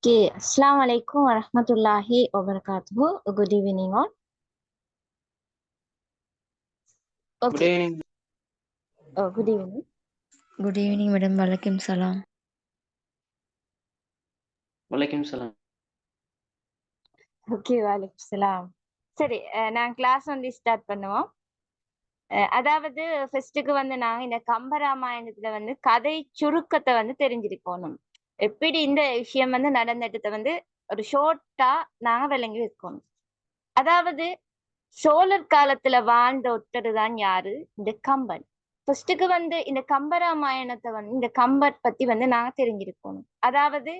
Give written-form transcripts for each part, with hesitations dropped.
Okay, Assalamu alaikum warahmatullahi wabarakatuh. Good evening all. Good Okay, evening. good evening. Good evening, madam. Walaikum salam. Walaikum salam. Okay, walaikum salam. சரி நான் class வந்து start பண்ணுவோம். அதாவது ஃபர்ஸ்ட்டுக்கு வந்து நாங்க இந்த கம்பராமாயணத்துல வந்து கதை சுருக்கத்தை வந்து தெரிஞ்சிருக்கணும். எப்படி இந்த விஷயம் வந்து நடந்துட்டதை வந்து ஒரு ஷார்ட்டா நாங்க விளங்கி இருக்கணும். அதாவது சோழர் காலத்துல வாழ்ந்த ஒருத்தர் தான் யாரு? இந்த கம்பன். ஃபர்ஸ்ட்டுக்கு வந்து இந்த கம்பராமாயணத்தை வந்து இந்த கம்பர் பத்தி வந்து நாங்க தெரிஞ்சிருக்கணும். அதாவது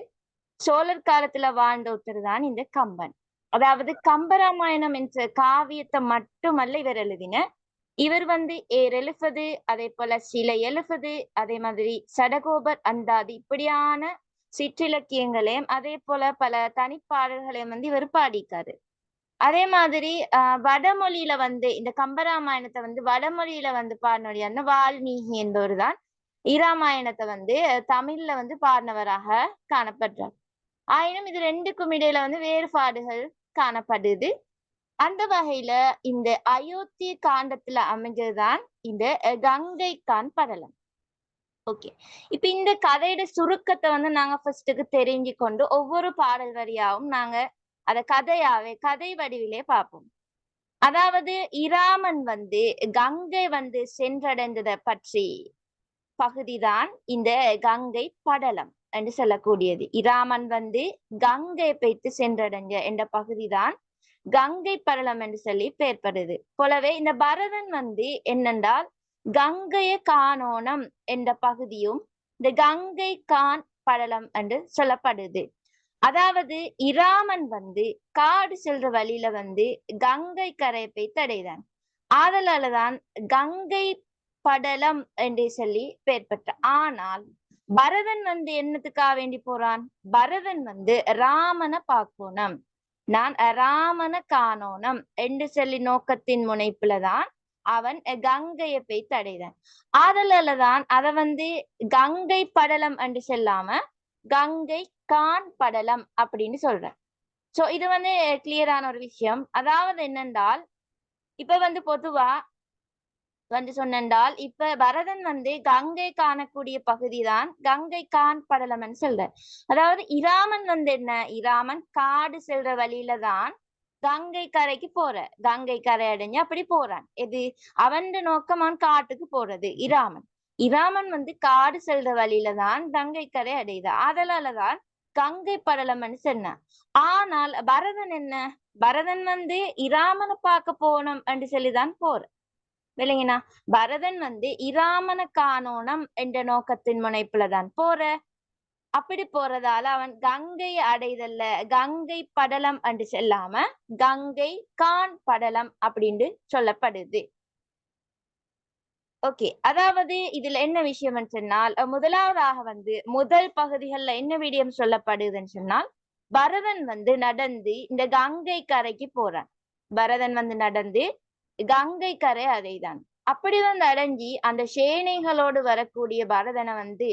சோழர் காலத்துல வாழ்ந்த ஒருத்தர் தான் இந்த கம்பன். அதாவது கம்பராமாயணம் என்ற காவியத்தை மட்டுமல்ல இவர் எழுதின. இவர் வந்து ஏர் எழுப்பது, அதே போல சிலை எழுப்பது, அதே மாதிரி சடகோபர் அந்தாதி இப்படியான சிற்றிலக்கியங்களையும் அதே போல பல தனிப்பாடல்களையும் வந்து இவர் பாடிக்காரு. அதே மாதிரி வடமொழியில வந்து இந்த கம்பராமாயணத்தை வந்து வடமொழியில வந்து பாடினவர் வால்மீகி என்பவர் தான் இராமாயணத்தை வந்து தமிழ்ல வந்து பாடினவராக காணப்படுறார். ஆயினும் இது ரெண்டுக்கும் இடையில வந்து வேறுபாடுகள் காணப்படுது. அந்த வகையில இந்த அயோத்தி காண்டத்துல அமைஞ்சதுதான் இந்த கங்கை கான் படலம். ஓகே, இப்ப இந்த கதையோட சுருக்கத்தை வந்து நாங்க ஃபர்ஸ்ட்டுக்கு தெரிஞ்சு கொண்டு ஒவ்வொரு பாடல் வரியாவும் நாங்க அத கதை வடிவிலே பார்ப்போம். அதாவது இராமன் வந்து கங்கை வந்து சென்றடைந்ததை பற்றி பகுதிதான் இந்த கங்கை படலம் என்று சொல்லக்கூடியது. இராமன் வந்து கங்கை பெய்த்து சென்றடைஞ்ச என்ற பகுதிதான் கங்கை படலம் என்று சொல்லி பெயர்படுது. போலவே இந்த பரதன் வந்து என்னென்றால் கங்கைய காணோணம் என்ற பகுதியும் இந்த கங்கை கான் படலம் என்று சொல்லப்படுது. அதாவது இராமன் வந்து காடு செல்ற வழியில வந்து கங்கை கரை போய் தடைதான். ஆதலாலதான் கங்கை படலம் என்று சொல்லி பெயர் பெற்ற. ஆனால் பரதன் வந்து என்னத்துக்காக வேண்டி போறான்? பரதன் வந்து ராமனை பார்க்கணும், நான் ராமனை காணோனம் என்று சொல்லி நோக்கத்தின் முனைப்புலதான் அவன் கங்கையை போய் தடைதான். ஆதலாலதான் அத வந்து கங்கை படலம் என்று சொல்லாம கங்கை கான் படலம் அப்படின்னு சொல்றேன். சோ இது வந்து கிளியரான ஒரு விஷயம். அதாவது என்னென்றால் இப்ப வந்து பொதுவா வந்து சொன்னால் இப்ப பரதன் வந்து கங்கை காணக்கூடிய பகுதிதான் கங்கை கான் படலம்னு சொல்ற. அதாவது இராமன் வந்து என்ன, இராமன் காடு செல்ற வழியில தான் கங்கை கரைக்கு போற, கங்கை கரை அடைஞ்சு அப்படி போறான். எது அவன் நோக்கம்? அவன் காட்டுக்கு போறது. இராமன் வந்து காடு செல்ற வழியில தான் கங்கை கரை அடையுது. அதனாலதான் கங்கை படலம்னு சொன்னான். ஆனால் பரதன் என்ன, பரதன் வந்து இராமனை பார்க்க போனோம் என்று சொல்லிதான் போற. இல்லைங்கண்ணா, பரதன் வந்து இராமனை காணோணம் என்ற நோக்கத்தின் முனைப்புலதான் போற. அப்படி போறதால அவன் கங்கை அடைதல்ல கங்கை படலம் என்று சொல்லாம கங்கை கான் படலம் அப்படின்னு சொல்லப்படுது. ஓகே, அதாவது இதுல என்ன விஷயம் சொன்னால் முதலாவதாக வந்து முதல் பகுதிகள்ல என்ன விடயம் சொல்லப்படுதுன்னு சொன்னால் பரதன் வந்து நடந்து இந்த கங்கை கரைக்கு போறான். பரதன் வந்து நடந்து கங்கை கரை அடைதான். அப்படி வந்து அடைஞ்சி அந்த சேனைகளோடு வரக்கூடிய பரதனை வந்து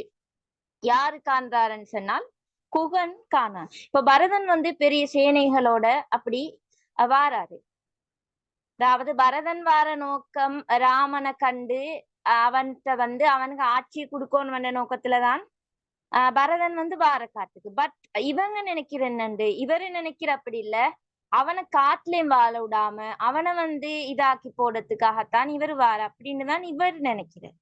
யாரு காண்றாருன்னு சொன்னால் குகன் காணான். இப்ப பரதன் வந்து பெரிய சேனைகளோட அப்படி வாராரு. அதாவது பரதன் வார நோக்கம் ராமனை கண்டு அவன்கிட்ட வந்து அவனுக்கு ஆட்சியை கொடுக்கணும் என்ற நோக்கத்துலதான் பரதன் வந்து வார காட்டுக்கு. பட் இவங்க நினைக்கிற என்னண்டு, இவரு நினைக்கிற அப்படி இல்ல, அவனை காட்டுலயும் வாழ விடாம அவனை வந்து இதாக்கி போடுறதுக்காகத்தான் இவர் வார அப்படின்னு தான் இவர் நினைக்கிறார்.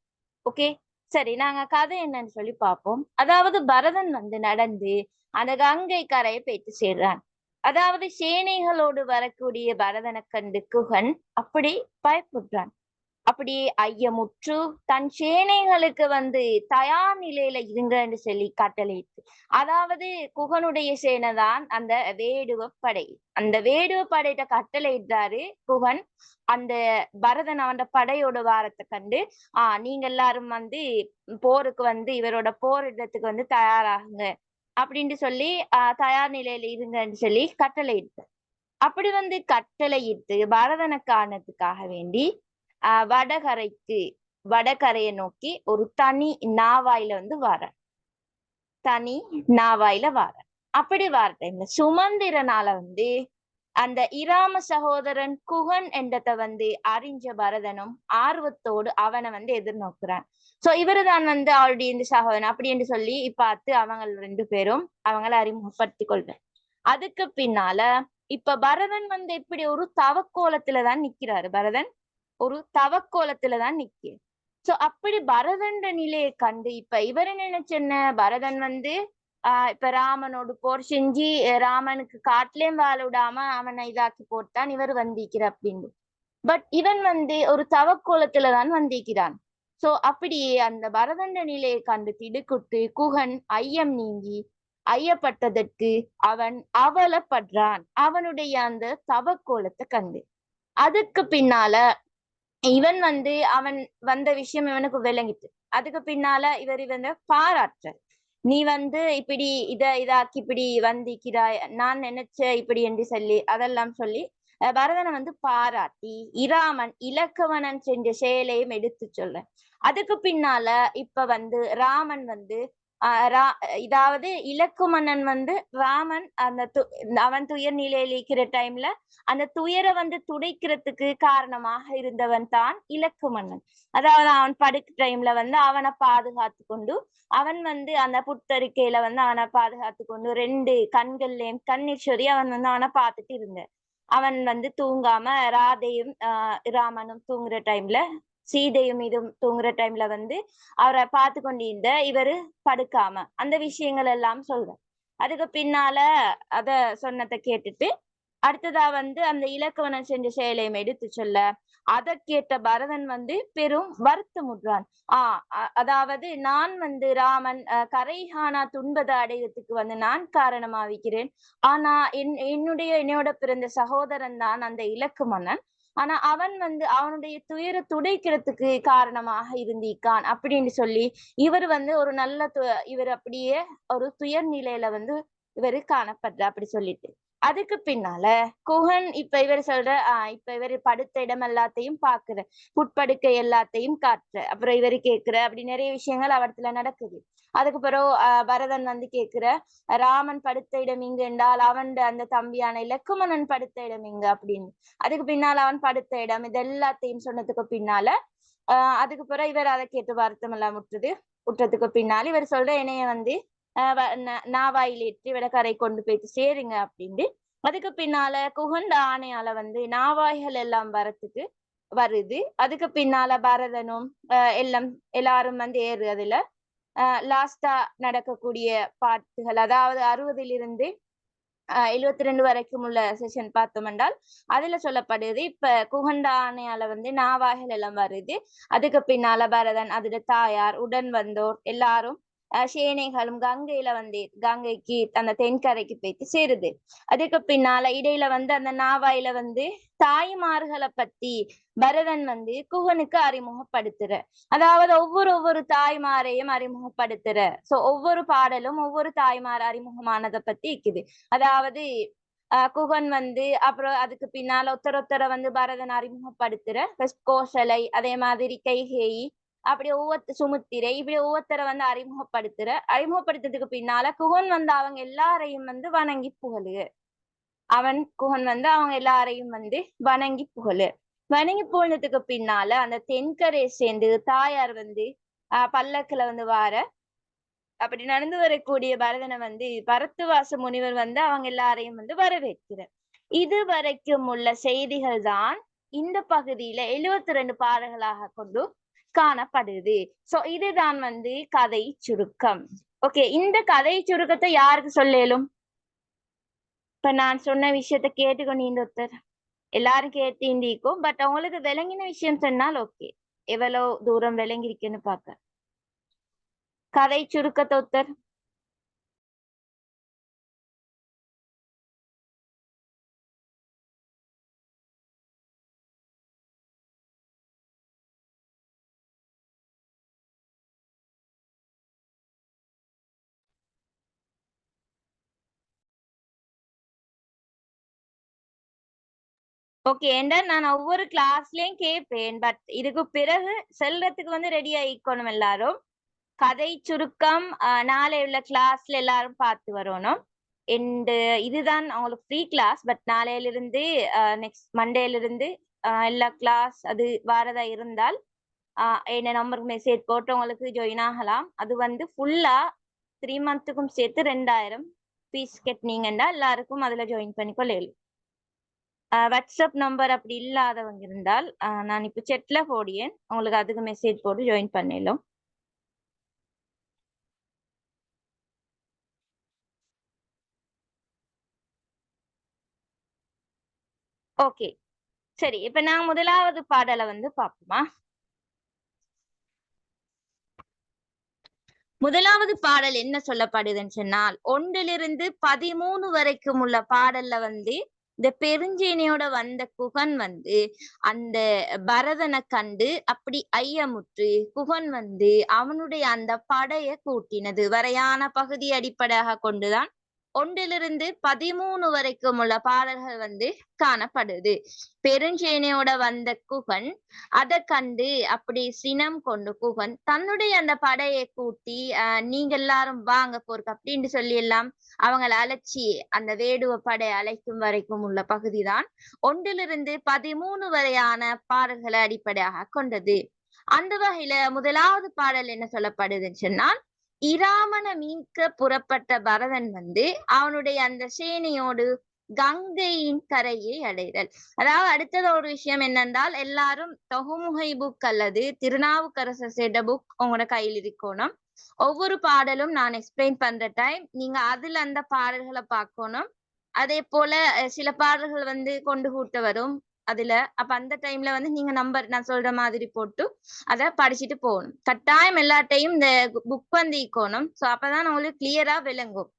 ஓகே, சரி, நாங்க கதை என்னன்னு சொல்லி பார்ப்போம். அதாவது பரதன் வந்து நடந்து அந்த கங்கை கரையை போயிட்டு சேர்றான். அதாவது சேனைகளோடு வரக்கூடிய பரதனை கண்டு குகன் அப்படி பயப்படுறான். அப்படி ஐயமுற்று தன் சேனைகளுக்கு வந்து தயார் நிலையில இருங்கன்னு சொல்லி கட்டளையிட்டு, அதாவது குகனுடைய சேனை தான் அந்த வேடுவ படை. அந்த வேடுவ படையிட்ட கட்டளையிட்டாரு குகன். அந்த பரதன் அவன் படையோட வாரத்தை கண்டு நீங்க எல்லாரும் வந்து போருக்கு வந்து இவரோட போரிடத்துக்கு வந்து தயாராகுங்க அப்படின்னு சொல்லி தயார் நிலையில இருங்கன்னு சொல்லி கட்டளையிட்டு, அப்படி வந்து கட்டளையிட்டு பரதனை காணத்துக்காக வேண்டி வடகரையை நோக்கி ஒரு தனி நாவாயில வந்து வார. அப்படி வார டைம்ல சுமந்திரனால வந்து அந்த இராம சகோதரன் குகன் என்றத வந்து அறிஞ்ச பரதனும் ஆர்வத்தோடு அவனை வந்து எதிர்நோக்குறான். சோ இவருதான் வந்து ஆல்ரெடி இந்த சகோதரன் அப்படி என்று சொல்லி பார்த்து அவங்க 2 பேரும் அவங்களை அறிமுகப்படுத்திக் கொள்றேன். அதுக்கு பின்னால இப்ப பரதன் வந்து இப்படி ஒரு தவக்கோலத்துலதான் நிக்கிறாரு. பரதன் ஒரு தவக்கோலத்துலதான் நிக்கு. சோ அப்படி பரதன் நிலையை கண்டு இப்ப இவரு நினைச்சென்ன, பரதன் வந்து இப்ப ராமனோடு போர் செஞ்சு ராமனுக்கு காட்டுலயும் வாழ விடாம அவனை இதாக்கி போட்டான் இவர் வந்திக்கிற அப்படின்னு. பட் இவன் வந்து ஒரு தவக்கோலத்துலதான் வந்திக்கிறான். சோ அப்படியே அந்த பரதண்ட நிலையை கண்டு திடுக்குட்டு குகன் ஐயம் நீங்கி ஐயப்பட்டதற்கு அவன் அவலப்படுறான் அவனுடைய அந்த தவக்கோலத்தை கண்டு. அதுக்கு பின்னால இவன் வந்து அவன் வந்த விஷயம் இவனுக்கு விளங்கிட்டு அதுக்கு பின்னால இவர் வந்து பாராட்டுற, நீ வந்து இப்படி இதாக்கி இப்படி வந்திக்கிறாய், நான் நினைச்ச இப்படி என்று சொல்லி அதெல்லாம் சொல்லி பரதனை வந்து பாராட்டி இராமன் இலக்கவனன் செஞ்ச செயலையும் எடுத்து சொல்ற. அதுக்கு பின்னால இப்ப வந்து ராமன் வந்து இதாவது இலக்குமன்னன் வந்து ராமன் அவன் துயர் நிலையில் இருக்கிற டைம்ல அந்த துயரை வந்து துடைக்கிறதுக்கு காரணமாக இருந்தவன் தான் இலக்குமன்னன். அதாவது அவன் படுக்க டைம்ல வந்து அவனை பாதுகாத்து கொண்டு அவன் வந்து அந்த புத்தரிக்கையில வந்து அவனை பாதுகாத்து கொண்டு 2 கண்கள்லயும் கண்ணீர் சொரி அவன் வந்து அவனை பார்த்துட்டு இருந்த. அவன் வந்து தூங்காம ராதையும் ராமனும் தூங்குற டைம்ல சீதையும் இதும் தூங்குற டைம்ல வந்து அவரை பார்த்து கொண்டிருந்த இவரு படுக்காம அந்த விஷயங்கள் எல்லாம் சொல்ற. அதுக்கு பின்னால அத சொன்னதை கேட்டுட்டு அடுத்ததா வந்து அந்த இலக்கவனம் செஞ்ச செயலையும் எடுத்து சொல்ல அதை கேட்ட பரதன் வந்து பெரும் வருத்தமுற்றான். அதாவது நான் வந்து ராமன் கரைஹானா துன்பத அடையறதுக்கு வந்து நான் காரணமாவிக்கிறேன். ஆனா என்னோட பிறந்த சகோதரன் தான் அந்த இலக்குமன்னன். ஆனா அவன் வந்து அவனுடைய துயரை துடைக்கிறதுக்கு காரணமாக இருந்திருக்கான் அப்படின்னு சொல்லி இவர் வந்து ஒரு நல்ல இவர் அப்படியே ஒரு துயர் நிலையில வந்து இவரு காணப்படுற அப்படி சொல்லிட்டு. அதுக்கு பின்னால குகன் இப்ப இவர் சொல்ற இப்ப இவர் படுத்த இடம் எல்லாத்தையும் பாக்குற, புட்படுக்கை எல்லாத்தையும் காட்டுற, அப்புறம் இவரு கேக்குற, அப்படி நிறைய விஷயங்கள் அவடத்துல நடக்குது. அதுக்கு பிறகு பரதன் வந்து கேக்குற, ராமன் படுத்த இடம் இங்கு என்றால் அவன் அந்த தம்பியான இலக்குமணன் படுத்த இடம் இங்கு அப்படின்னு. அதுக்கு பின்னால அவன் படுத்த இடம் இது எல்லாத்தையும் சொன்னதுக்கு பின்னால அதுக்கு பிறகு இவர் அதை கேட்டு வருத்தம் எல்லாம் விட்டுறதுக்கு பின்னால இவர் சொல்ற என்னைய வந்து நாவாயிலேற்றி விடக்கரை கொண்டு போயிட்டு சேருங்க அப்படின்ட்டு. அதுக்கு பின்னால குகண்ட ஆணையால வந்து நாவாய்கள் எல்லாம் வருது. அதுக்கு பின்னால பரதனும் எல்லாரும் வந்து ஏறு. அதுல லாஸ்டா நடக்கக்கூடிய பாட்டுகள் அதாவது 60 72 வரைக்கும் உள்ள செஷன் பார்த்தோம் என்றால் அதுல சொல்லப்படுது. இப்ப குகண்ட ஆணையால வந்து நாவாய்கள் எல்லாம் வருது. அதுக்கு பின்னால பரதன் அதோட தாயார் உடன் வந்தோர் எல்லாரும் சேனைகளும் கங்கையில வந்து கங்கைக்கு அந்த தென்கரைக்கு போயிட்டு சேருது. அதுக்கு பின்னால இடையில வந்து அந்த நாவாயில வந்து தாய்மார்களை பத்தி பரதன் வந்து குகனுக்கு அறிமுகப்படுத்துற. அதாவது ஒவ்வொரு தாய்மாரையும் அறிமுகப்படுத்துற. சோ ஒவ்வொரு பாடலும் ஒவ்வொரு தாய்மார் அறிமுகமானதை பத்தி இருக்குது. அதாவது குகன் வந்து அப்புறம் அதுக்கு பின்னால ஒத்தர வந்து பரதன் அறிமுகப்படுத்துற. கோசலை, அதே மாதிரி கைகேயி, அப்படி சுமுத்திரை, இப்படி ஒவ்வொருத்தரை வந்து அறிமுகப்படுத்துறதுக்கு பின்னால குகன் வந்து அவங்க எல்லாரையும் வந்து வணங்கி புகழு. குகன் வந்து அவங்க எல்லாரையும் வந்து வணங்கி புகழ்ந்ததுக்கு பின்னால அந்த தென்கரை சேர்ந்து தாயார் வந்து பல்லக்குல வந்து அப்படி நடந்து வரக்கூடிய பரதனை வந்து பரத்துவாச முனிவர் வந்து அவங்க எல்லாரையும் வந்து வரவேற்கிறார். இது வரைக்கும் உள்ள செய்திகள் தான் இந்த பகுதியில 72 பாடல்களாக கொண்டு காணப்படுது. சோ இதுதான் வந்து கதை சுருக்கம். ஓகே, இந்த கதை சுருக்கத்தை யாருக்கு சொல்லும்? இப்ப நான் சொன்ன விஷயத்த கேட்டுக்கொண்டு ஒருத்தர் எல்லாரும் கேட்டீண்டிக்கும். பட் அவங்களுக்கு விளங்கின விஷயம் சொன்னால் ஓகே, எவ்வளவு தூரம் விளங்கிருக்குன்னு பாக்க. கதை சுருக்கத்தை ஒருத்தர். ஓகே, ஏண்டா நான் ஒவ்வொரு கிளாஸ்லயும் கேட்பேன். பட் இதுக்கு பிறகு செல்றதுக்கு வந்து ரெடி ஆயிக்கணும் எல்லாரும். கதை சுருக்கம் நாளை உள்ள கிளாஸ்ல எல்லாரும் பார்த்து வரணும். இந்த இதுதான் அவங்களுக்கு ஃப்ரீ கிளாஸ். பட் நாளையில இருந்து நெக்ஸ்ட் மண்டேல இருந்து எல்லா கிளாஸ் அது வாரதா இருந்தால் என்ன நம்பருக்கு மெசேஜ் போட்டு உங்களுக்கு ஜாயின் ஆகலாம். அது வந்து ஃபுல்லா 3 மந்த்துக்கும் சேர்த்து 2000 ஃபீஸ் கட்டினீங்கன்னா எல்லாருக்கும் அதுல ஜாயின் பண்ணிக்கொள்ளலாம். வாட்ஸ்அப் நம்பர் அப்படி இல்லாதவங்க இருந்தால் நான் இப்போ செட்ல போடியேன், உங்களுக்கு அதுக்கு மெசேஜ் போட்டு ஜாயின் பண்ணிடலாம். ஓகே சரி, இப்ப நான் முதலாவது பாடலை வந்து பார்ப்போமா? முதலாவது பாடல் என்ன சொல்லப்படுதுன்னு சொன்னால் 1 - 13 வரைக்கும் உள்ள பாடல்ல வந்து இந்த பெருஞ்சேனையோட வந்த குகன் வந்து அந்த பரதனை கண்டு அப்படி ஐயமுற்று குகன் வந்து அவனுடைய அந்த படைய கூட்டினது. வரையான பகுதி அடிப்படையாக கொண்டுதான் 1 - 13 வரைக்கும் உள்ள பாடல்கள் வந்து காணப்படுது. பெருஞ்சேனையோட வந்த குகன் அதை கண்டு அப்படி சினம் கொண்டு குகன் தன்னுடைய அந்த படையை கூட்டி நீங்க எல்லாரும் வாங்க போருக்கு அப்படின்னு சொல்லி எல்லாம் அவங்களை அழைச்சி அந்த வேடுவ படை அழைக்கும் வரைக்கும் உள்ள பகுதிதான் 1 - 13 வரையான பாடல்களை அடிப்படையாக கொண்டது. அந்த வகையில முதலாவது பாடல் என்ன சொல்லப்படுதுன்னு சொன்னால், இராமனை மீட்க புறப்பட்ட பரதன் வந்து அவனுடைய அந்த சேனையோடு கங்கையின் கரையை அடைதல். அதாவது அடுத்தது ஒரு விஷயம் என்னென்றால், எல்லாரும் தொகுமுகை புக் அல்லது திருநாவுக்கரசர் செய்த புக் உங்களோட கையில் இருக்கணும். ஒவ்வொரு பாடலும் நான் எக்ஸ்பிளைன் பண்ற டைம் நீங்க அதுல அந்த பாடல்களை பார்க்கணும். அதே போல சில பாடல்கள் வந்து கொண்டு கூட்ட வரும் அதுல. அப்ப அந்த டைம்ல வந்து நீங்க நம்பர் நான் சொல்ற மாதிரி போட்டு அதை படிச்சுட்டு போகணும். கட்டாயம் எல்லாட்டையும் இந்த புக் வந்து இருக்கணும். ஸோ அப்பதான் உங்களுக்கு கிளியரா விளங்கும்.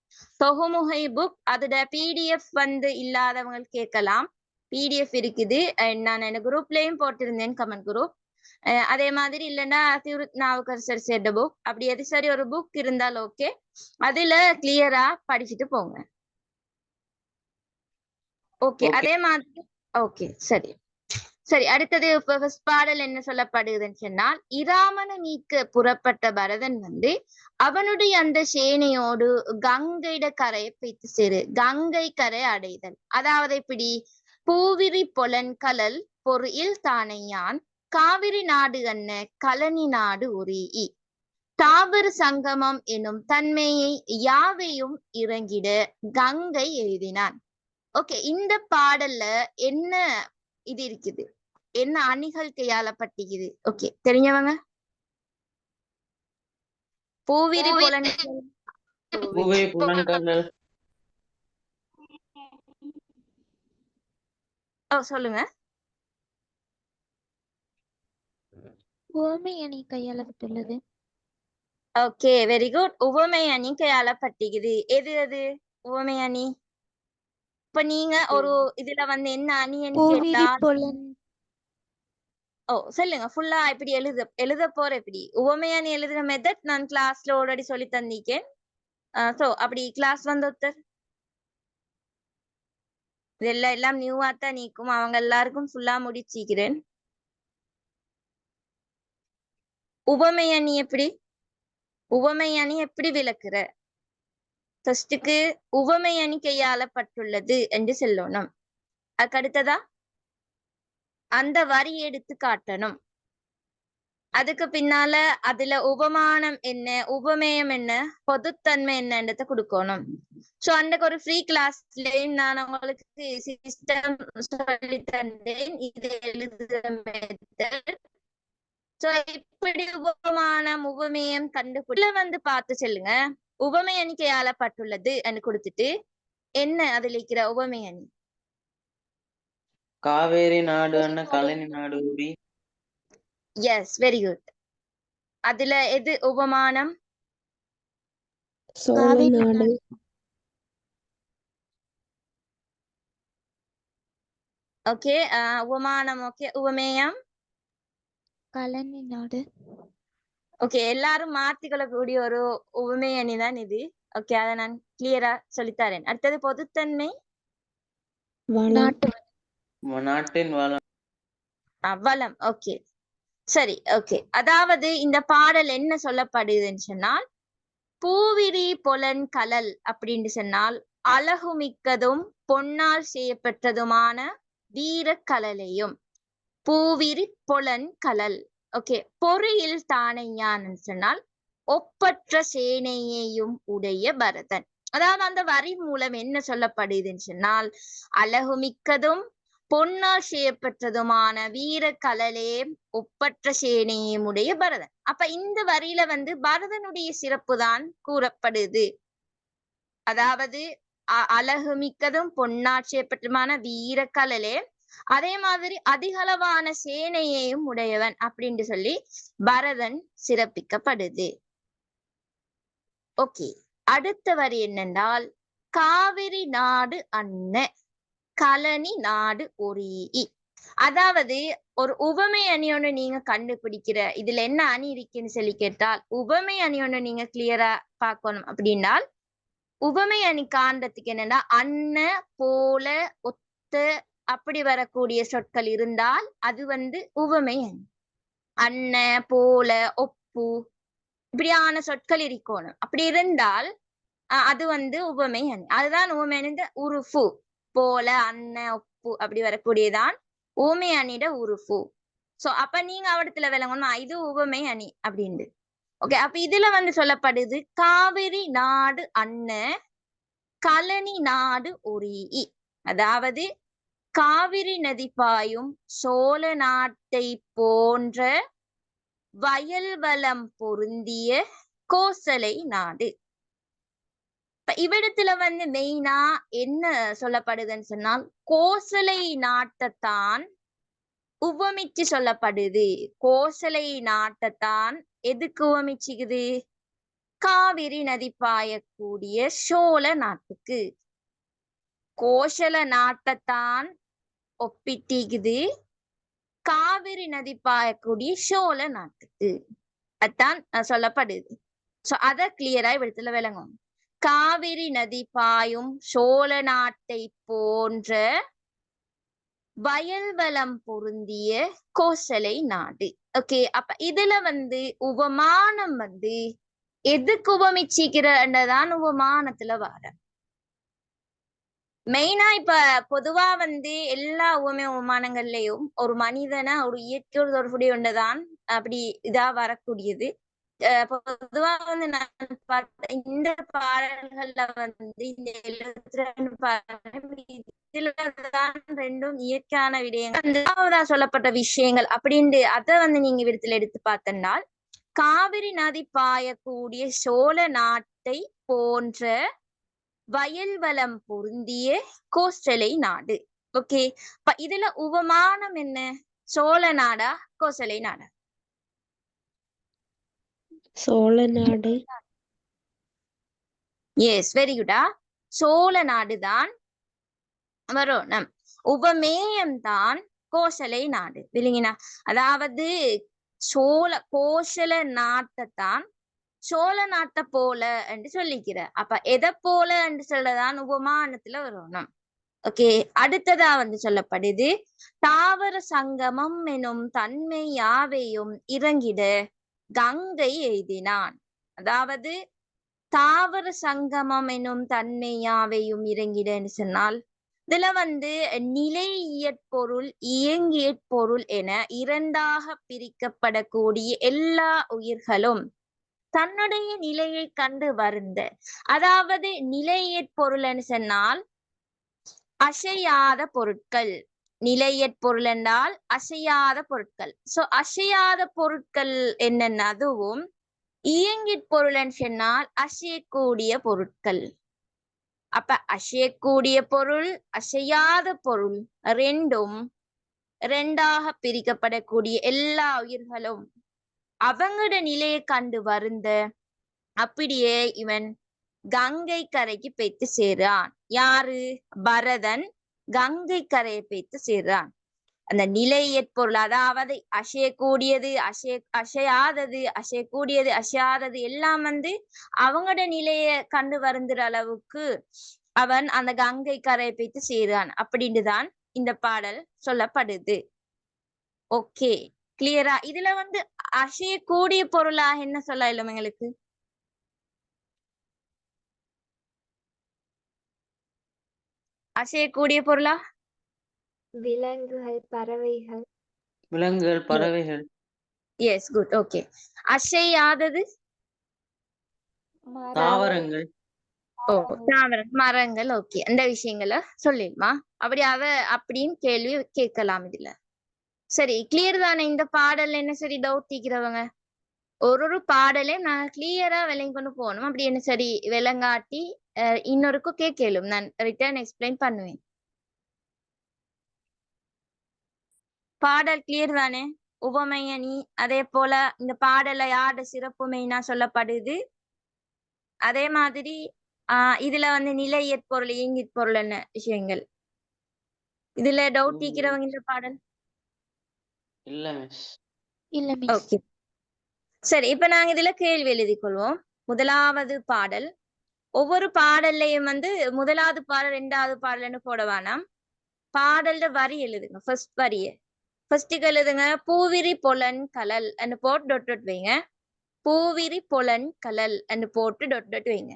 தொகுமுகை புக் அதோட பிடிஎஃப் வந்து இல்லாதவங்க கேட்கலாம். பிடிஎஃப் இருக்குது, நான் என்ன குரூப்லயும் போட்டிருந்தேன், கமெண்ட் குரூப். அதே மாதிரி இல்லைன்னா திருநாவுக்கரசர் சேர்ந்த புக், அப்படி எது சரி ஒரு புக் இருந்தால் ஓகே, அதுல கிளியரா படிச்சுட்டு போங்க. ஓகே அதே மாதிரி ஓகே சரி சரி. அடுத்தது பாடல் என்ன சொல்லப்படுதுன்னு சொன்னால், இராமனை மீட்க புறப்பட்ட பரதன் வந்து அவனுடைய அந்த சேனையோடு கங்கையிட கரையை போய்த்து சேரு, கங்கை கரை அடைதல். அதாவது இப்படி பூவிரி பொலன் கலல் பொறியில் தானையான் காவிரி நாடு அன்ன கலனி நாடு உரி தாவர சங்கமம் எனும் தன்மையை யாவையும் இறங்கிட கங்கை எழுதினான். ஓகே, இந்த பாடல்ல என்ன இது இருக்குது, என்ன அணிகள் கையாளப்பட்டிருக்குது? ஓகே தெரிஞ்சவங்க? பூவிரி பொலன் சொல்லுங்க. உவமை அணி கையாளப்பட்டுள்ளது. Okay very good. உவமை அணி கையாளப்பட்டிருக்குது. எது அது உவமை அணி? இப்ப நீங்க ஒரு இதுல வந்து என்ன அணின்னு கேட்டா சொல்லுங்க. ஃபுல்லா இப்படி எழுத போற எப்படி உவமை அணி எழுதுற மெத்தட் நான் கிளாஸ்ல ஆல்ரெடி சொல்லி தந்திருக்கேன். சோ அப்படி கிளாஸ் வந்து ஒருத்தர் இதெல்லாம் எல்லாம் நியூவா தான் நீக்கும், அவங்க எல்லாருக்கும் ஃபுல்லா முடிச்சிக்கிறேன். உவமை அணி எப்படி, உவமை அணி எப்படி விளக்குற? ஃபர்ஸ்டுக்கு உவமை அணி கையாளப்பட்டுள்ளது என்று சொல்லணும். அதுக்கு அடுத்ததா அந்த வரி எடுத்து காட்டணும். அதுக்கு பின்னால அதுல உபமானம் என்ன, உபமேயம் என்ன, பொதுத்தன்மை என்னன்றத கொடுக்கணும். சோ அந்த ஒரு ஃப்ரீ கிளாஸ்லயும் நான் உங்களுக்கு சிஸ்டம் சொல்லி தந்தேன், இது எழுதுற மெத்தட். சோ இப்படி உபமானம் உபமேயம் கண்டுபிடி வந்து பார்த்து சொல்லுங்க. உவமை அணி கையாளப்பட்டுள்ளது என்று கொடுத்துட்டு என்ன அதுல இருக்கிற உவமை அணி? காவேரி நாடு அண்ண கலனி நாடு உரி. Yes very good. அதுல எது உபமானம்? சோழ நாடு. ஓகே உபமானம். ஓகே உவமேயம் கலனி நாடு. ஓகே எல்லாரும் மாத்திக்கொள்ளக்கூடிய ஒரு உவமை அணிதான் இது. ஓகே அதை நான் கிளியரா சொல்லித்தரேன். அடுத்தது பொதுத்தன்மை நாட்டின் வளம். ஓகே சரி. ஓகே அதாவது இந்த பாடல் என்ன சொல்லப்படுதுன்னு சொன்னால், பூவிரி பொலன் கலல் அப்படின்னு சொன்னால் அழகுமிக்கதும் பொன்னால் செய்யப்பட்டதுமான வீர கலலையும் பூவிரி பொலன் கலல். ஓகே, பொறியில் தானையான்னு சொன்னால் ஒப்பற்ற சேனையையும் உடைய பரதன். அதாவது அந்த வரி மூலம் என்ன சொல்லப்படுதுன்னு சொன்னால், அழகுமிக்கதும் பொன்னால் செய்யப்பட்டதுமான வீர கலலே ஒப்பற்ற சேனையும் உடைய பரதன். அப்ப இந்த வரியில பரதனுடைய சிறப்பு தான் கூறப்படுது. அதாவது அழகுமிக்கதும் பொன்னால் செய்யப்பட்டதுமான வீர கலலே, அதே மாதிரி அதிகளவான சேனையையும் உடையவன் அப்படின்னு சொல்லி பரதன் சிறப்பிக்கப்படுது. ஓகே, அடுத்த வரி என்னென்றால், காவிரி நாடு அன்ன கலனி நாடு ஒரீ. அதாவது ஒரு உவமை அணி ஒண்ணு நீங்க கண்டுபிடிக்கிற, இதுல என்ன அணி இருக்குன்னு சொல்லி கேட்டால், உவமை அணி ஒண்ணு நீங்க கிளியரா பார்க்கணும் அப்படின்னால், உவமை அணி காண்றதுக்கு என்னன்னா அன்ன போல ஒத்த அப்படி வரக்கூடிய சொற்கள் இருந்தால் அது உவமை அணி. அன்ன போல ஒப்பு இப்படியான சொற்கள் இருக்கணும். அப்படி இருந்தால் அது உவமை அணி. அதுதான் உவமை அணி. உருஃபு போல அன்ன ஒப்பு அப்படி வரக்கூடியதான் உவமை அணிட உருஃபு. சோ அப்ப நீங்க அவடத்துல விளங்கணும் இது உவமை அணி அப்படின்ட்டு. ஓகே, அப்ப இதுல சொல்லப்படுது காவிரி நாடு அன்ன கலனி நாடு ஒரீ. அதாவது காவிரி நதி பாயும் சோழ நாட்டை போன்ற வயல் வளம் பொருந்திய கோசலை நாடு. இவ்விடத்துல மெயினா என்ன சொல்லப்படுதுன்னு சொன்னால், கோசலை நாட்டைத்தான் உவமிச்சு சொல்லப்படுது. கோசலை நாட்டைத்தான் எதுக்கு உவமிச்சுக்குது? காவிரி நதி பாயக்கூடிய சோழ நாட்டுக்கு. கோசல நாட்டைத்தான் ஒப்பிட்டிக்குது காவிரி நதி பாயக்கூடிய சோழ நாட்டுக்கு. அதான் சொல்லப்படுது. சோ அத கிளியரா இவ்விடத்துல விளங்கும். காவிரி நதி பாயும் சோழ நாட்டை போன்ற வயல் வளம் பொருந்திய கோசலை நாடு. ஓகே, அப்ப இதுல உபமானம் எதுக்கு உபமிச்சிக்கிறதான் உபமானத்துல வர. மெயினா இப்ப பொதுவா எல்லா உபமானங்கள்லயும் ஒரு மனிதனை ஒரு இயற்கையோடு தொடர்புடைய ஒன்றுதான் அப்படி இதா வரக்கூடியது. பொதுவா நான் பார்த்த இந்த பாடல்கள்ல இந்த 72 பாடல்கள் இதுலதான் ரெண்டும் இயற்கையான விடயங்கள் சொல்லப்பட்ட விஷயங்கள் அப்படின்ட்டு அத நீங்க விடத்துல எடுத்து பார்த்தனால், காவிரி நதி பாயக்கூடிய சோழ நாட்டை போன்ற வயல் வளம் பொருந்திய கோசலை நாடு. ஓகே, இதுல உபமானம் என்ன? சோழ நாடா கோசலை நாடா? சோழ நாடு. Yes, very good. சோழ நாடுதான் வரும். நம் உபமேயம் தான் கோசலை நாடு. இல்லைங்கண்ணா? அதாவது கோசல நாட்டைத்தான் சோழ நாட்டை போல என்று சொல்லிக்கிற. அப்ப எதை போல என்று சொல்லதான் உபமானத்துல வரணும். ஓகே, அடுத்ததா சொல்லப்படுது தாவர சங்கமம் எனும் தன்மை யாவையும் இறங்கிட கங்கை எய்தினான். அதாவது தாவர சங்கமம் எனும் தன்மை யாவையும் இறங்கிடன்னு சொன்னால், இதுல நிலையியற்பொருள் இயங்கியற்பொருள் என இரண்டாக பிரிக்கப்படக்கூடிய எல்லா உயிர்களும் தன்னுடைய நிலையை கண்டு வருந்த. அதாவது நிலையியற்பொருள்னு சொன்னால் அசையாத பொருட்கள். நிலையற்பொருள் என்றால் அசையாத பொருட்கள். சோ அசையாத பொருட்கள் என்னென்ன? அதுவும் இயங்கிற் பொருள்னு சொன்னால் அசையக்கூடிய பொருட்கள். அப்ப அசையக்கூடிய பொருள் அசையாத பொருள் ரெண்டும் ரெண்டாக பிரிக்கப்படக்கூடிய எல்லா உயிர்களும் அவங்களோட நிலையை கண்டு வருந்த அப்படியே இவன் கங்கை கரைக்கு போய்த்து சேர்றான். யாரு? பரதன் கங்கை கரையை போய்த்து சேர்றான். அந்த நிலையற்பொருள், அதாவது அசையக்கூடியது அசையாதது, அசையக்கூடியது அசையாதது எல்லாம் அவங்களோட நிலைய கண்டு வருந்துற அளவுக்கு அவன் அந்த கங்கை கரையை போய்த்து சேர்றான் அப்படின்னு தான் இந்த பாடல் சொல்லப்படுது. ஓகே, கிளியரா? இதுல அசையக்கூடிய பொருளாக என்ன சொல்ல? இல்லை, எங்களுக்கு அசையக்கூடிய பொருளா? விலங்குகள், பறவைகள், விலங்குகள், பறவைகள், எஸ், குட், ஓகே. அசையாதது? மரம், தாவரங்கள், ஓ, தாவரம், மரங்கள், ஓகே. அந்த விஷயங்களை சொல்லிடுமா? அப்படி அப்படின்னு கேள்வி கேட்கலாம் இதுல. சரி, கிளியர் தானே இந்த பாடல்? என்ன சரி டவுட் தீக்கிறவங்க ஒரு பாடலையும் நான் கிளியரா விளங்கி கொண்டு போகணும். அப்படி என்ன சரி விளங்காட்டி இன்னொருக்கும் கேட்கலும், நான் ரிட்டர்ன் எக்ஸ்பிளைன் பண்ணுவேன். பாடல் கிளியர் தானே? உவமையணி, அதே போல இந்த பாடல யாரோட சிறப்பு மெயினா சொல்லப்படுது, அதே மாதிரி இதுல வந்து நிலையற் பொருள், இயங்கிற் பொருள் என்ன விஷயங்கள், இதுல டவுட் தீக்கிறவங்க இந்த பாடல்? இல்ல மிஸ். இல்ல மிஸ். ஓகே, சரி. இப்ப நாங்க இதுல கேள்வி எழுதி கொள்வோம். முதலாவது பாடல், ஒவ்வொரு பாடல்லையும் வந்து முதலாவது பாடல், இரண்டாவது பாடல்னு போட வேணாம். பாடல்ல வரி எழுதுங்க. ஃபர்ஸ்ட் வரிய ஃபர்ஸ்ட்டுக்கு எழுதுங்க. பூவிரி பொலன் கலல் அன்னு போட்டு டொட் டொட் வைங்க. பூவிரி பொலன் கலல் அன்னு போட்டு டொட் டொட் வைங்க.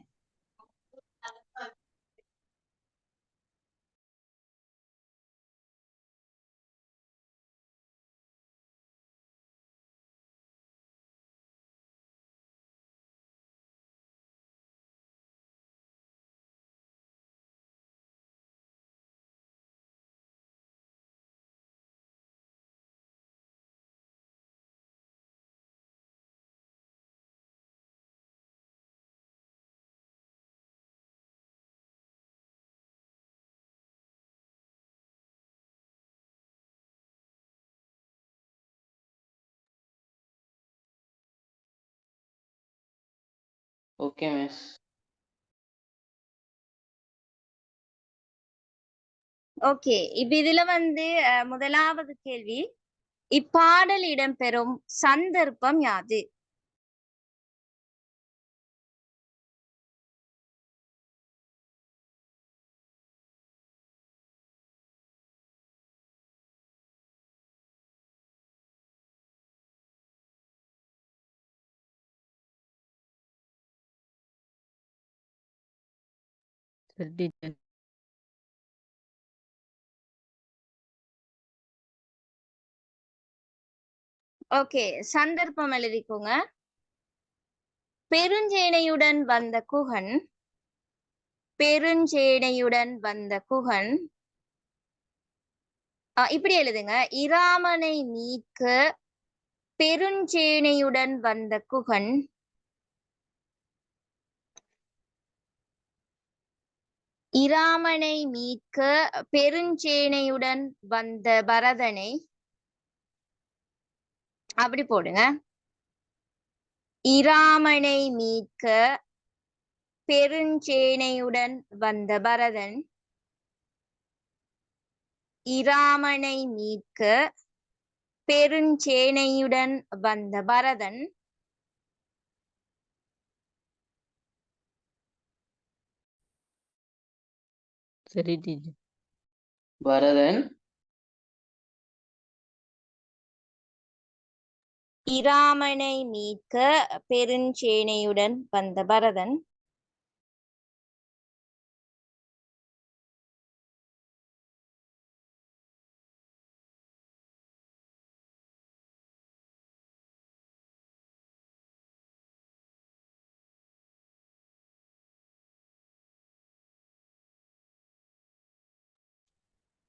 Okay miss. ஓகே, இப்ப இதுல வந்து முதலாவது கேள்வி, இப்பாடல் இடம்பெறும் சந்தர்ப்பம் யாது? ஓகே, சந்தர்ப்பம் எழுதிக்கோங்க. பெருஞ்சேனையுடன் வந்த குகன், பெருஞ்சேனையுடன் வந்த குகன், இப்படி எழுதுங்க. இராமனை மீட்க பெருஞ்சேனையுடன் வந்த குகன், இராமனை மீட்க பெருஞ்சேனையுடன் வந்த பரதனை, அப்படி போடுங்க. இராமனை மீட்க பெருஞ்சேனையுடன் வந்த பரதன், இராமனை மீட்க பெருஞ்சேனையுடன் வந்த பரதன், சரி டீச்சர். பரதன் இராமனை மீட்க பெருஞ்சேனையுடன் வந்த பரதன்,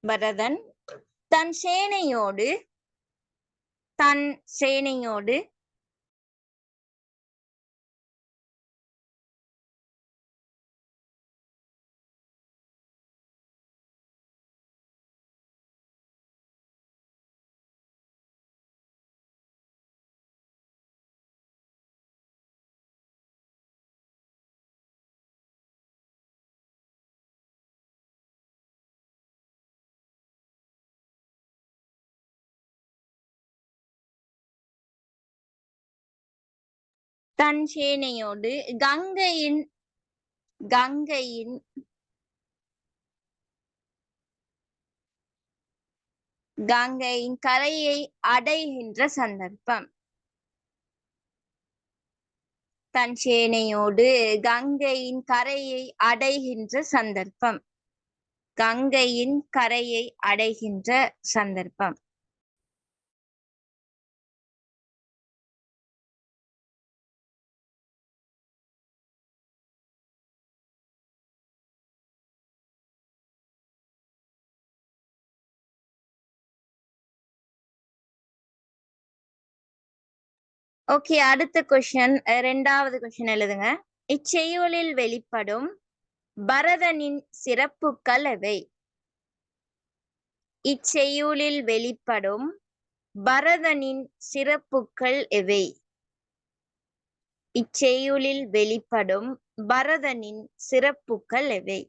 பரதன் தன் சேனையோடு தன் சேனையோடு கங்கையின் கரையை அடைகின்ற சந்தர்ப்பம். தன் சேனையோடு கங்கையின் கரையை அடைகின்ற சந்தர்ப்பம். கங்கையின் கரையை அடைகின்ற சந்தர்ப்பம். ஓகே, அடுத்த கொஸ்டின், இரண்டாவது கொஸ்டின் எழுதுங்க. இச்செய்யுளில் வெளிப்படும் பரதனின் சிறப்புகள் எவை? இச்செய்யுளில் வெளிப்படும் பரதனின் சிறப்புகள் எவை? இச்செய்யுளில் வெளிப்படும் பரதனின் சிறப்புகள் எவை?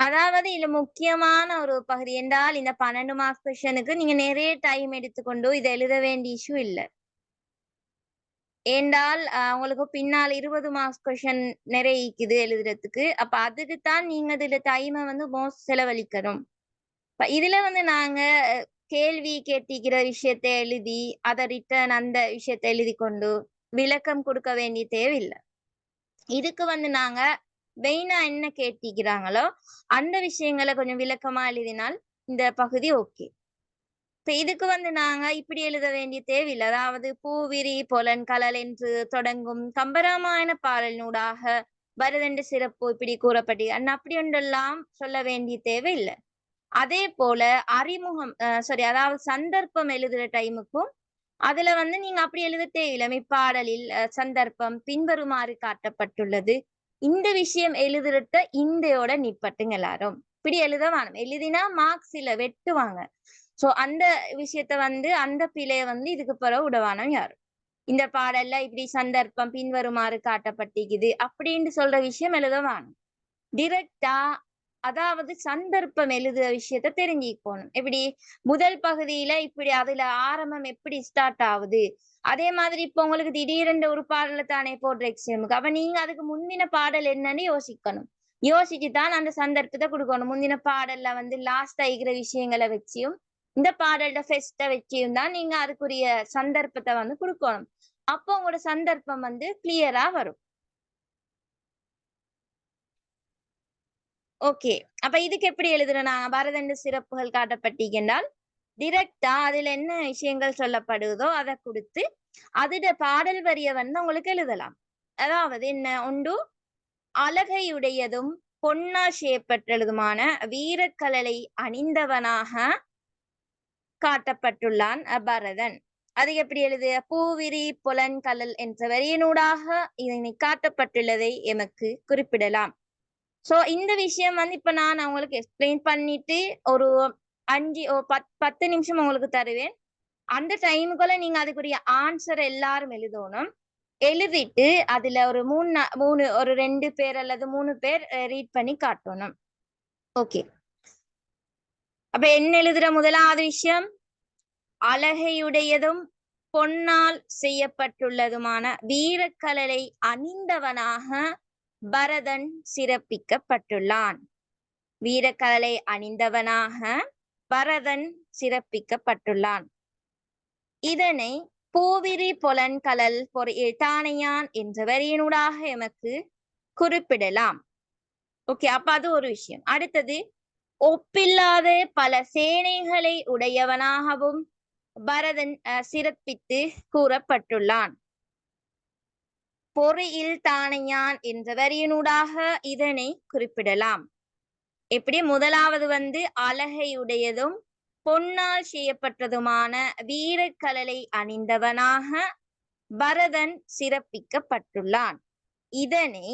அதாவது இதுல முக்கியமான ஒரு பகுதி என்றால், இந்த 12 மார்க்ஸ் கொஸ்டினுக்கு நீங்க நிறைய டைம் எடுத்துக்கொண்டு இதை எழுத வேண்டிய இஷ்யூ இல்லை. ஏண்டால் உங்களுக்கு பின்னால் 20 மார்க்ஸ் கொஸ்டின் நிறைய இருக்குது எழுதுறதுக்கு. அப்ப அதுக்கு தான் நீங்க இதுல டைமை வந்து மோஸ்ட் செலவழிக்கணும். இதுல வந்து நாங்க கேள்வி கேட்டிக்கிற விஷயத்தை எழுதி அதை ரிட்டர்ன் அந்த விஷயத்தை எழுதி கொண்டு விளக்கம் கொடுக்க வேண்டிய தேவையில்லை. இதுக்கு வந்து நாங்க மெயினா என்ன கேட்டிக்கிறாங்களோ அந்த விஷயங்களை கொஞ்சம் விளக்கமா எழுதினால் இந்த பகுதி ஓகே. இப்ப இதுக்கு வந்து நாங்க இப்படி எழுத வேண்டிய தேவையில்லை. அதாவது பூவிரி பொலன் கலல் என்று தொடங்கும் கம்பராமாயண பாடலினூடாக பரதண்டு சிறப்பு இப்படி கூறப்பட்டு அப்படி ஒன்றெல்லாம் சொல்ல வேண்டிய தேவையில்லை. அதே போல அறிமுகம் அதாவது சந்தர்ப்பம் எழுதுற டைமுக்கும் அதுல வந்து நீங்க அப்படி எழுத தேவையில்லை. இப்பாடலில் சந்தர்ப்பம் பின்வருமாறு காட்டப்பட்டுள்ளது, இந்த விஷயம் எழுதுறத இந்தையோட நிப்பட்டுங்க எல்லாரும் இப்படி எழுத வேணும். எழுதினா மார்க்ஸ் இல்ல வெட்டுவாங்க. சோ அந்த விஷயத்த வந்து அந்த பிழைய வந்து இதுக்கு பிறகு விடவானம் யாரும். இந்த பாடல்ல இப்படி சந்தர்ப்பம் பின்வருமாறு காட்டப்பட்டிருக்குது அப்படின்னு சொல்ற விஷயம் எழுத வேணும். டிரெக்டா அதாவது சந்தர்ப்பம் எழுதுற விஷயத்த தெரிஞ்சுக்கணும். எப்படி முதல் பகுதியில இப்படி அதுல ஆரம்பம் எப்படி ஸ்டார்ட் ஆகுது, அதே மாதிரி இப்ப உங்களுக்கு திடீரென்று ஒரு பாடல தானே போடுற எக்ஸாமுக்கு, அப்ப நீங்க அதுக்கு முந்தின பாடல் என்னன்னு யோசிக்கணும். யோசிச்சுதான் அந்த சந்தர்ப்பத்தை கொடுக்கணும். முந்தின பாடல்ல வந்து லாஸ்ட் ஆகிற விஷயங்களை வச்சியும் இந்த பாடல்ல ஃபெஸ்ட வச்சியும் தான் நீங்க அதுக்குரிய சந்தர்ப்பத்தை வந்து கொடுக்கணும். அப்போ உங்களோட சந்தர்ப்பம் வந்து கிளியரா வரும். ஓகே, அப்ப இதுக்கு எப்படி எழுதுறேன்னா, பரதண்டு சிறப்புகள் காட்டப்பட்டிருக்கின்றால் டிரெக்டா அதுல என்ன விஷயங்கள் சொல்லப்படுதோ அதை கொடுத்து அதோட பாடல் வரிய வந்து உங்களுக்கு எழுதலாம். அதாவது என்ன உண்டு, அழகையுடையதும் பொன்னார் செய்யப்பட்டதுமான வீரக்கலலை அணிந்தவனாக காட்டப்பட்டுள்ளான் பரதன். அது எப்படி எழுது, பூவிரி புலன் கலல் என்ற வரியினூடாக இதனை காட்டப்பட்டுள்ளதை எமக்கு குறிப்பிடலாம். சோ இந்த விஷயம் வந்து இப்ப நான் அவங்களுக்கு எக்ஸ்பிளைன் பண்ணிட்டு ஒரு 10 நிமிஷம் உங்களுக்கு தருவேன். அந்த டைமுக்குள்ள நீங்க அதுக்குரிய ஆன்சர் எல்லாரும் எழுதணும். எழுதிட்டு அதுல ஒரு ஒரு 2 பேர் அல்லது 3 பேர் ரீட் பண்ணி காட்டணும். ஓகே, அப்ப என்ன எழுதுற முதலாவது விஷயம், அழகையுடையதும் பொன்னால் செய்யப்பட்டுள்ளதுமான வீரக்கலலை அணிந்தவனாக பரதன் சிறப்பிக்கப்பட்டுள்ளான். வீரக்கலலை அணிந்தவனாக பரதன் சிறப்பிக்கப்பட்டுள்ளான். இதனை பூவிரி பொலன் கலல் தானையான் என்ற வரியினூடாக எமக்கு குறிப்பிடலாம். ஓகே, அப்ப அது ஒரு விஷயம். அடுத்தது, ஒப்பில்லாத பல சேனைகளை உடையவனாகவும் பரதன் சிறப்பித்து கூறப்பட்டுள்ளான். பொறியில் தானையான் என்ற வரியினூடாக இதனை குறிப்பிடலாம். எப்படி முதலாவது வந்து அழகையுடையதும் பொன்னால் செய்யப்பட்டதுமான வீரக்கலலை அணிந்தவனாக பரதன் சிறப்பிக்கப்பட்டுள்ளான். இதனை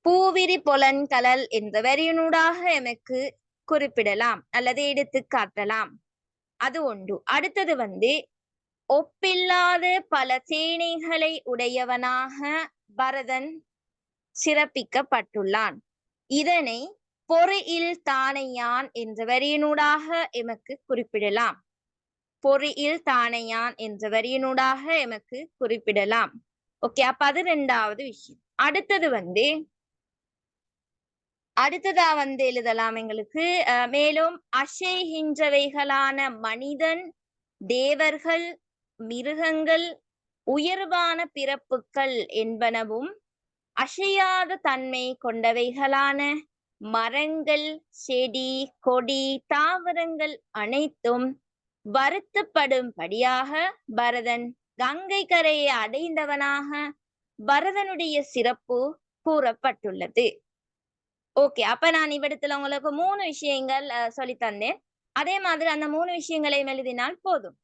பூவிரி பொலன் கலல் என்ற வரியினூடாக எமக்கு குறிப்பிடலாம் அல்லது எடுத்து காட்டலாம். அது ஒன்று. அடுத்தது வந்து ஒப்பில்லாத பல சேனைகளை உடையவனாக பரதன் சிறப்பிக்கப்பட்டுள்ளான். இதனை பொறியில் தானையான் என்ற வரியினூடாக எமக்கு குறிப்பிடலாம். பொறியில் தானையான் என்ற வரியினூடாக எமக்கு குறிப்பிடலாம். ஓகே, அப்ப அது ரெண்டாவது விஷயம். அடுத்ததா வந்து எழுதலாம் எங்களுக்கு, மேலும் அசைகின்றவைகளான மனிதன், தேவர்கள், மிருகங்கள் உயர்வான பிறப்புக்கள் என்பனவும் அசையாத தன்மை கொண்டவைகளான மரங்கள், செடி, கொடி, தாவரங்கள் அனைத்தும் வருத்தப்படும்படியாக பரதன் கங்கை கரையை அடைந்தவனாக பரதனுடைய சிறப்பு கூறப்பட்டுள்ளது. ஓகே, அப்ப நான் இவ்விடத்துல உங்களுக்கு 3 விஷயங்கள் சொல்லி தந்தேன். அதே மாதிரி அந்த 3 விஷயங்களையும் எழுதினால் போதும்.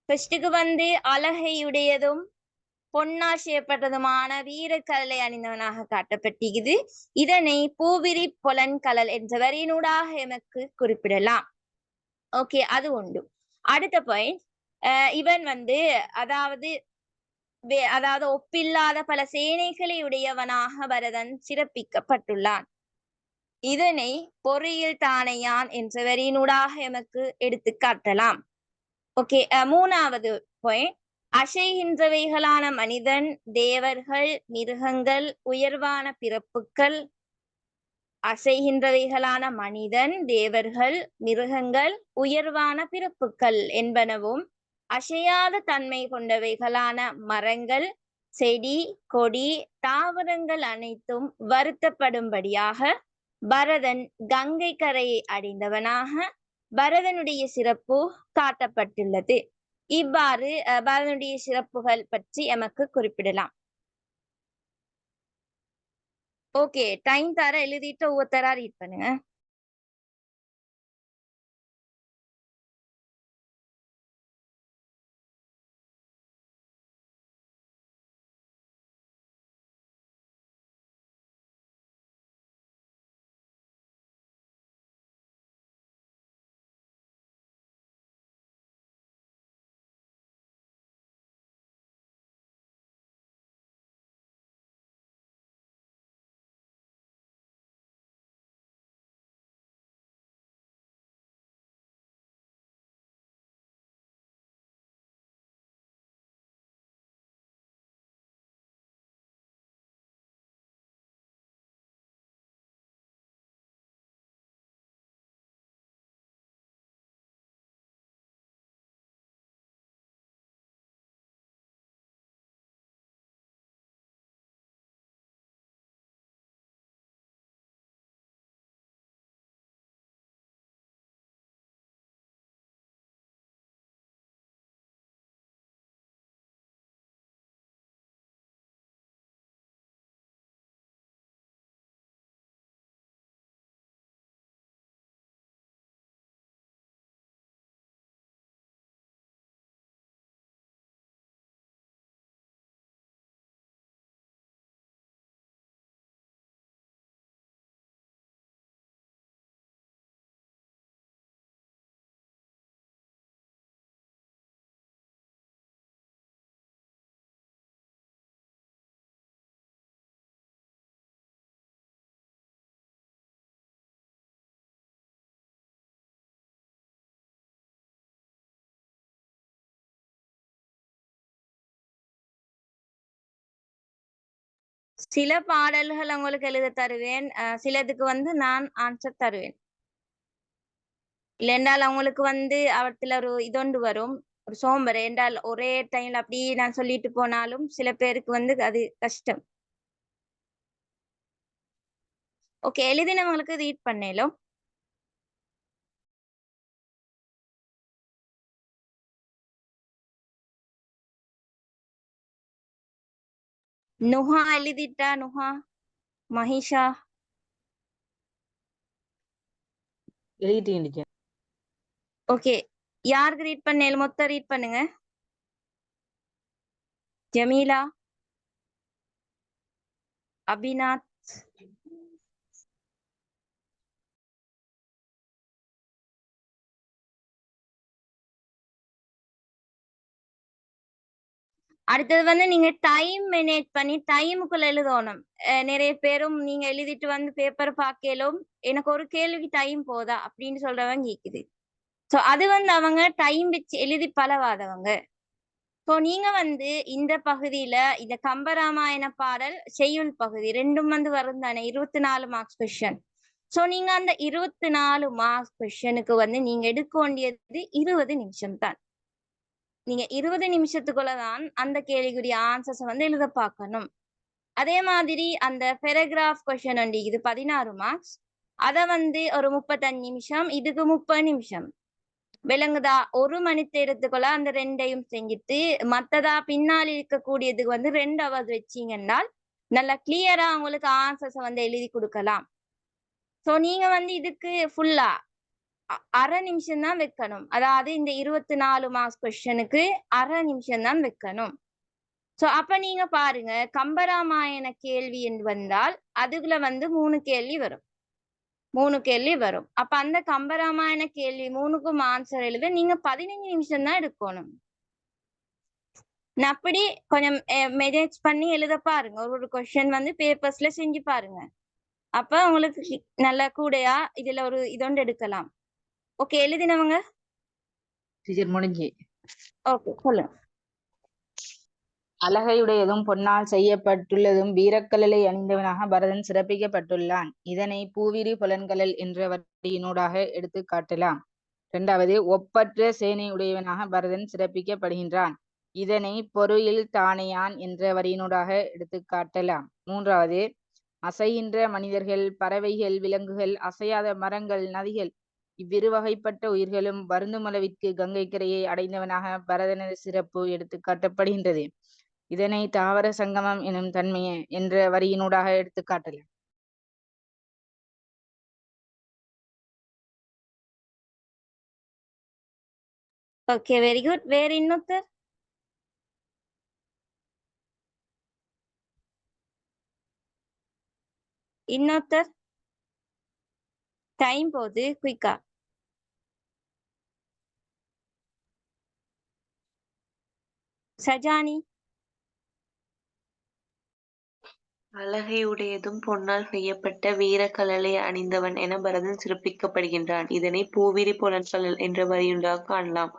ஃபர்ஸ்டுக்கு அழகையுடையதும் பொன்னால் செய்யப்பட்டதுமான வீரக்கலை அணிந்தவனாக காட்டப்பட்டிருக்குது. இதனை பூவிரி பொலன்கலல் என்ற வரியினூடாக எமக்கு குறிப்பிடலாம். ஓகே, அது உண்டு. அடுத்த பாயிண்ட், இவன் அதாவது ஒப்பில்லாத பல சேனைகளை உடையவனாக பரதன் சிறப்பிக்கப்பட்டுள்ளான். இதனை பொறியில் தானையான் என்ற வரியினூடாக எமக்கு எடுத்து காட்டலாம். ஓகே, 3வது பாயிண்ட், அசைகின்றவைகளான மனிதன், தேவர்கள், மிருகங்கள், உயர்வான பிறப்புக்கள். அசைகின்றவைகளான மனிதன், தேவர்கள், மிருகங்கள், உயர்வான பிறப்புக்கள் என்பனவும் அசையாத தன்மை கொண்டவைகளான மரங்கள், செடி, கொடி, தாவரங்கள் அனைத்தும் வருத்தப்படும்படியாக பரதன் கங்கை கரையை அடைந்தவனாக பரதனுடைய சிறப்பு காட்டப்பட்டுள்ளது. இவ்வாறு பரதனுடைய சிறப்புகள் பற்றி எமக்கு குறிப்பிடலாம். ஓகே, டைம் தர எழுதிட்டு ஒவ்வொருத்தரா ரீட் பண்ணுங்க. சில பாடல்கள் உங்களுக்கு எழுத தருவேன், சிலதுக்கு நான் ஆன்சர் தருவேன். இல்லைன்றால் அவங்களுக்கு அவத்துல ஒரு இதொண்டு வரும், ஒரு சோம்பர் என்றால் ஒரே டைம்ல அப்படி நான் சொல்லிட்டு போனாலும் சில பேருக்கு அது கஷ்டம். ஓகே, எழுதினவங்களுக்கு ரீட் பண்ணேலும். நுஹா எழுதிட்டா? நுஹா, மஹிஷா எழுதிட்டேன் டீச்சர். ஓகே, யாருக்கு ரீட் பண்ணேலும் மொத்தம் ரீட் பண்ணுங்க. ஜமீலா, அபிநாத், அடுத்தது நீங்க டைம் மேனேஜ் பண்ணி டைமுக்குள்ள எழுதணும். நிறைய பேரும் நீங்க எழுதிட்டு பேப்பர் பார்க்கலும் எனக்கு ஒரு கேள்விக்கு டைம் போதா அப்படின்னு சொல்றவங்க கேக்குது. சோ அது அவங்க டைம் வச்சு எழுதி பழவாதவங்க. சோ நீங்க இந்த பகுதியில இந்த கம்பராமாயண பாடல் செய்யுள் பகுதி ரெண்டும் வரும் தானே, 24 மார்க்ஸ் கொஸ்டின். சோ நீங்க அந்த 24 மார்க்ஸ் கொஸ்டினுக்கு நீங்க எடுக்க வேண்டியது 20 நிமிஷம் தான். நீங்க 20 நிமிஷத்துக்குள்ள தான் அந்த கேள்விக்குரிய ஆன்சர்ஸ் வந்து எழுத பார்க்கணும். அதே மாதிரி அந்த பெராகிராஃப் கொஸ்டின் வந்து இது 16 மார்க்ஸ். அத வந்து ஒரு 35 நிமிஷம், இதுக்கு 30 நிமிஷம். விளங்குதா? 1 மணி நேரத்துக்குள்ள அந்த 2யும் செஞ்சுட்டு மத்ததா பின்னால் இருக்கக்கூடியதுக்கு வந்து 2 ஹவர்ஸ் வச்சீங்கன்னா நல்லா கிளியரா உங்களுக்கு ஆன்சர்ஸ் வந்து எழுதி கொடுக்கலாம். சோ நீங்க வந்து இதுக்கு ஃபுல்லா அரை நிமிஷம் தான் வைக்கணும். அதாவது இந்த 24 மார்க்ஸ் கொஸ்டினுக்கு அரை நிமிஷம் தான் வைக்கணும். சோ அப்ப நீங்க பாருங்க, கம்பராமாயண கேள்வி என்று வந்தால் அதுக்குள்ள வந்து 3 கேள்வி வரும். 3 கேள்வி வரும். அப்ப அந்த கம்பராமாயண கேள்வி 3க்கும் ஆன்சர் எழுத நீங்க 15 நிமிஷம் தான் எடுக்கணும். நான் அப்படி கொஞ்சம் மேனேஜ் பண்ணி எழுத பாருங்க. ஒரு கொஸ்டின் வந்து பேப்பர்ஸ்ல செஞ்சு பாருங்க. அப்ப உங்களுக்கு நல்ல கூடையா இதுல ஒரு இதொண்டு எடுக்கலாம். ஓகே, எழுதினவங்க? டீச்சர் முடிஞ்சு. ஓகே, சொல்லுங்க. அழகையுடையதும் பொன்னால் செய்யப்பட்டுள்ளதும் வீரக்கழலை அணிந்தவனாக பரதன் சிறப்பிக்கப்பட்டுள்ளான். இதனை பூவிரி புலன்கழல் என்ற வரியினூடாக எடுத்து காட்டலாம். 2வது, ஒப்பற்ற சேனை உடையவனாக பரதன் சிறப்பிக்கப்படுகின்றான். இதனை பொருளில் தானையான் என்ற வரியினூடாக எடுத்து காட்டலாம். 3வது, அசைகின்ற மனிதர்கள், பறவைகள், விலங்குகள், அசையாத மரங்கள், நதிகள் இவ்விருவகைப்பட்ட உயிர்களும் வருந்துமளவிற்கு கங்கை கரையை அடைந்தவனாக பரதனது சிறப்பு எடுத்து காட்டப்படுகின்றது. இதனை தாவர சங்கமம் எனும் தன்மையை என்ற வரியினூடாக எடுத்து காட்டலாம். Okay, very good. வேற இன்னொருத்தர்? இன்னொருத்தர்? டைம் போகுது, குயிக்கா. சஜானி? அழகையுடையதும் பொன்னால் செய்யப்பட்ட வீரக்கழலை அணிந்தவன் என பரதன் சிறப்பிக்கப்படுகின்றான். இதனை பூவிரி புலன்கழல் என்ற வரியுண்டாக காணலாம்.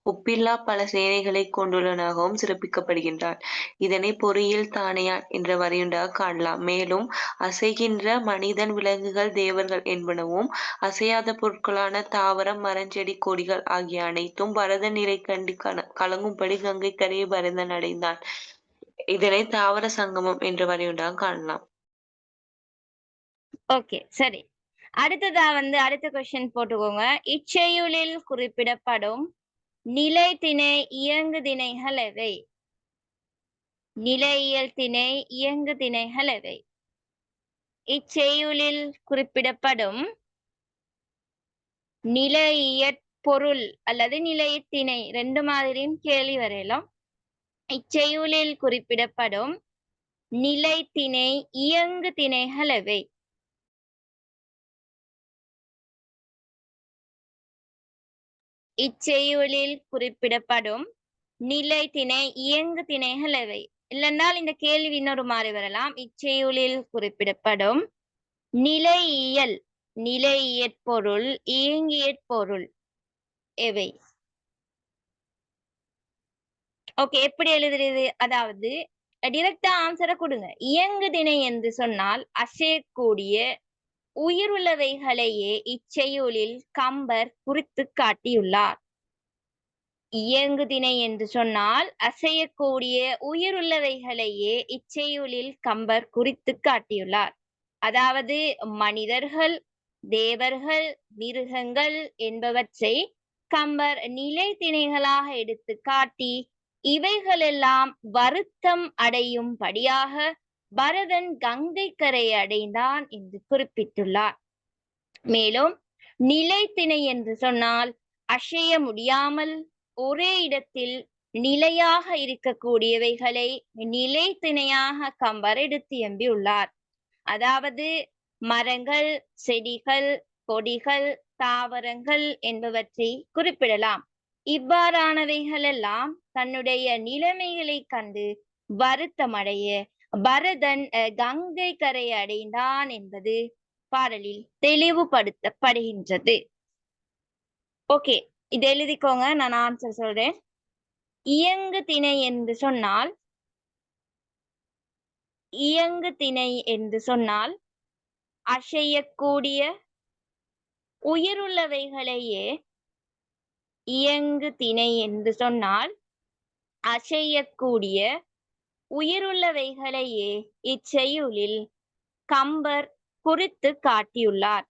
ஒப்பில்லா பல சேனைகளை கொண்டுள்ளனாகவும் சிறப்பிக்கப்படுகின்றான். இதனை பொறியில் தானையான் என்ற வரியுண்டாக காணலாம். மேலும் அசைகின்ற மனிதன், விலங்குகள், தேவர்கள் என்பனவும் அசையாத பொருட்களான தாவரம், மரஞ்செடி, கொடிகள் ஆகிய அனைத்தும் பரதன் நிலை கண்டு கலங்கும்படி கங்கை கரையை பரதன் அடைந்தான். இதனை தாவர சங்கமம் என்ற வரியுண்டாக காணலாம். ஓகே, சரி. அடுத்ததா வந்து அடுத்த கொஸ்டின் போட்டுக்கோங்க. இச்செய்யுளில் குறிப்பிடப்படும் நிலை திணை இயங்கு திணைகள் எவை? நிலையியல் திணை இயங்கு திணைகள் எவை? இச்செய்யுளில் குறிப்பிடப்படும் நிலையியற் பொருள் அல்லது நிலையத்திணை 2 மாதிரியும் கேள்வி வரையலாம். இச்செய்யுளில் குறிப்பிடப்படும் நிலை திணை இயங்கு திணைகள் எவை? இச்செய்யுளில் குறிப்பிடப்படும் நிலை திணை இயங்கு திணைகள் எவை? இல்லைன்றால் இந்த கேள்வி இன்னொரு மாதிரி வரலாம். இச்செய்யுளில் குறிப்பிடப்படும் நிலையியல், நிலையியற் பொருள், இயங்கியற் பொருள் எவை? ஓகே, எப்படி எழுதுறது? அதாவது டிரெக்டா ஆன்சரை கொடுங்க. இயங்கு திணை என்று சொன்னால் அசையக்கூடிய உயிருள்ளவைகளையே இச்செய்யுளில் கம்பர் குறித்து காட்டியுள்ளார். இயங்கு திணை என்று சொன்னால் அசையக்கூடிய உயிருள்ளவைகளையே இச்செய்யுளில் கம்பர் குறித்து காட்டியுள்ளார். அதாவது மனிதர்கள், தேவர்கள், மிருகங்கள் என்பவற்றை கம்பர் நிலை திணைகளாக எடுத்து காட்டி இவைகளெல்லாம் வருத்தம் அடையும்படியாக பரதன் கங்கை கரை அடைந்தான் என்று குறிப்பிட்டுள்ளார். மேலும் நிலைத்திணை என்று சொன்னால் அசைய முடியாமல் ஒரே இடத்தில் நிலையாக இருக்கக்கூடியவைகளை நிலைத்திணையாக கம்பர் எடுத்து எம்பியுள்ளார். அதாவது மரங்கள், செடிகள், கொடிகள், தாவரங்கள் என்பவற்றை குறிப்பிடலாம். இவ்வாறானவைகள் எல்லாம் தன்னுடைய நிலைமைகளை கண்டு வருத்தமடைய பரதன் கங்கை கரை அடைந்தான் என்பது பாடலில் தெளிவுபடுத்தப்படுகின்றது. ஓகே, இது எழுதிக்கோங்க, நான் ஆன்சர் சொல்றேன். இயங்கு திணை என்று சொன்னால், இயங்கு திணை என்று சொன்னால் அசையக்கூடிய உயிருள்ளவைகளையே இயங்கு திணை என்று சொன்னால் அசையக்கூடிய உயிருள்ளவைகளையே இச்செய்யுளில் கம்பர் குறித்து காட்டியுள்ளார்.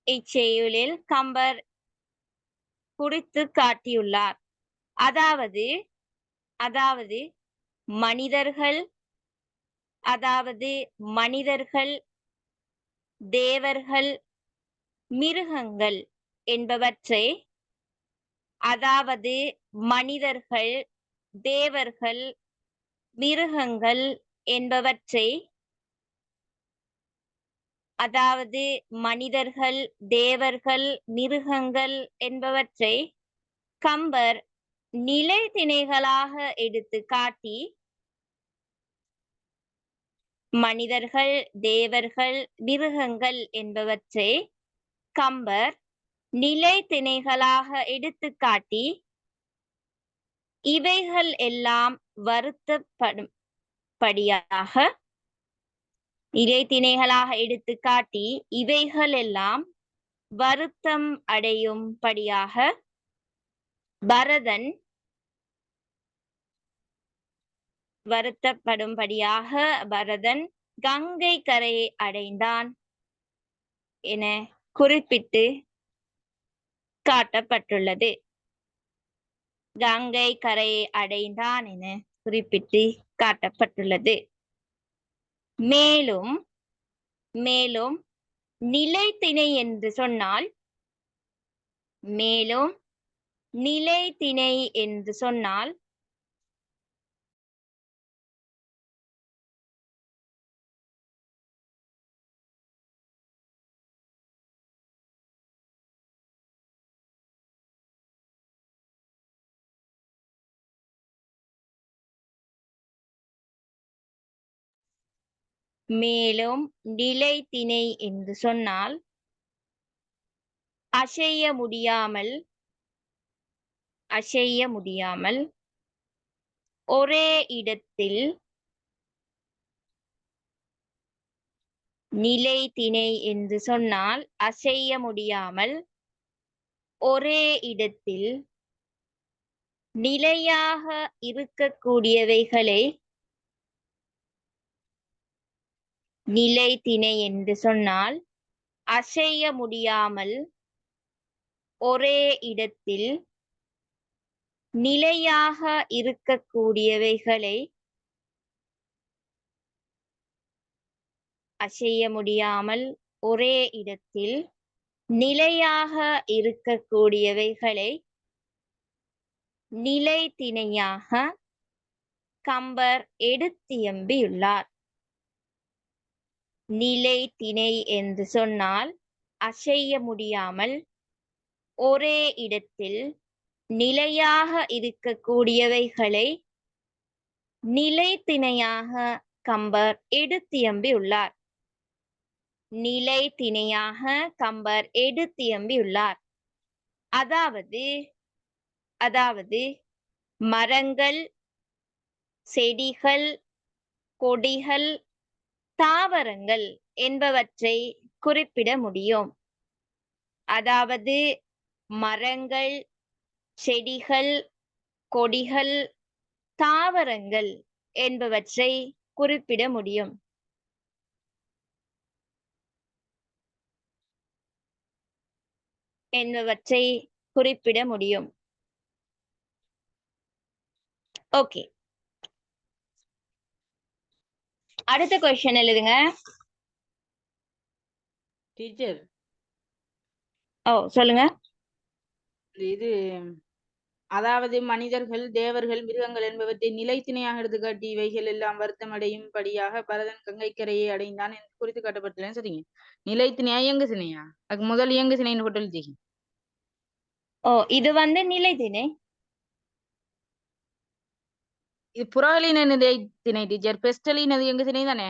இச்செய்யுளில் கம்பர் குறித்து காட்டியுள்ளார். அதாவது அதாவது மனிதர்கள் தேவர்கள், மிருகங்கள் என்பவற்றை அதாவது மனிதர்கள், தேவர்கள், மிருகங்கள் என்பவற்றை அதாவது மனிதர்கள், தேவர்கள், மிருகங்கள் என்பவற்றை கம்பர் நிலைத்திணைகளாக எடுத்து காட்டி மனிதர்கள், தேவர்கள், மிருகங்கள் என்பவற்றை கம்பர் நிலைத்திணைகளாக எடுத்து காட்டி இவைகள் எல்லாம் வருத்தப்படும்படியாக நிலைத்திணைகளாக எடுத்து காட்டி இவைகள் எல்லாம் வருத்தம் அடையும்படியாக பரதன் வருத்தப்படும்படியாக பரதன் கங்கை கரையை அடைந்தான் என குறிப்பிட்டு காட்டப்பட்டுள்ளது. கங்கை கரையை அடைந்தான் என குறிப்பிட்டு காட்டப்பட்டுள்ளது. மேலும் மேலும் நிலைத்திணை என்று சொன்னால் அசைய முடியாமல் ஒரே இடத்தில் நிலைத்திணை என்று சொன்னால் அசைய முடியாமல் ஒரே இடத்தில் நிலையாக இருக்கக்கூடியவைகளை நிலைத்திணை என்று சொன்னால் அசைய முடியாமல் ஒரே இடத்தில் நிலையாக இருக்கக்கூடியவைகளை அசைய முடியாமல் ஒரே இடத்தில் நிலையாக இருக்கக்கூடியவைகளை நிலைத்திணையாக கம்பர் எடுத்தியம்பியுள்ளார். நிலைத்திணை என்று சொன்னால் அசைய முடியாமல் ஒரே இடத்தில் நிலையாக இருக்கக்கூடியவைகளை நிலைத்திணையாக கம்பர் எடுத்தியம்பியுள்ளார். நிலைத்திணையாக கம்பர் எடுத்தியம்பியுள்ளார். அதாவது மரங்கள், செடிகள், கொடிகள், தாவரங்கள் என்பவற்றை குறிப்பிட முடியும். அதாவது மரங்கள், செடிகள், கொடிகள், தாவரங்கள் என்பவற்றை குறிப்பிட முடியும். ஓகே, அடுத்த கொஸ்டின் எழுதுங்க. டீச்சர் சொல்லுங்க. இது அதாவது மனிதர்கள், தேவர்கள், மிருகங்கள் என்பவற்றை நிலைத்திணையாக எடுத்துக்காட்டி இவைகள் எல்லாம் வருத்தமடையும்படியாக பரதன் கங்கைக்கரையை அடைந்தான் என்று குறித்து காட்டப்பட்டுள்ளேன்னு சரிங்க. நிலைத்திணையா இயங்கு சினையா? அதுக்கு முதல் இயங்கு சினைன்னு போட்டு எழுதிங்க. இது நிலைத்திணை. இது புறவலின நிலை திணை டீச்சர். பெஸ்டலின் அது எங்க திணை தானே?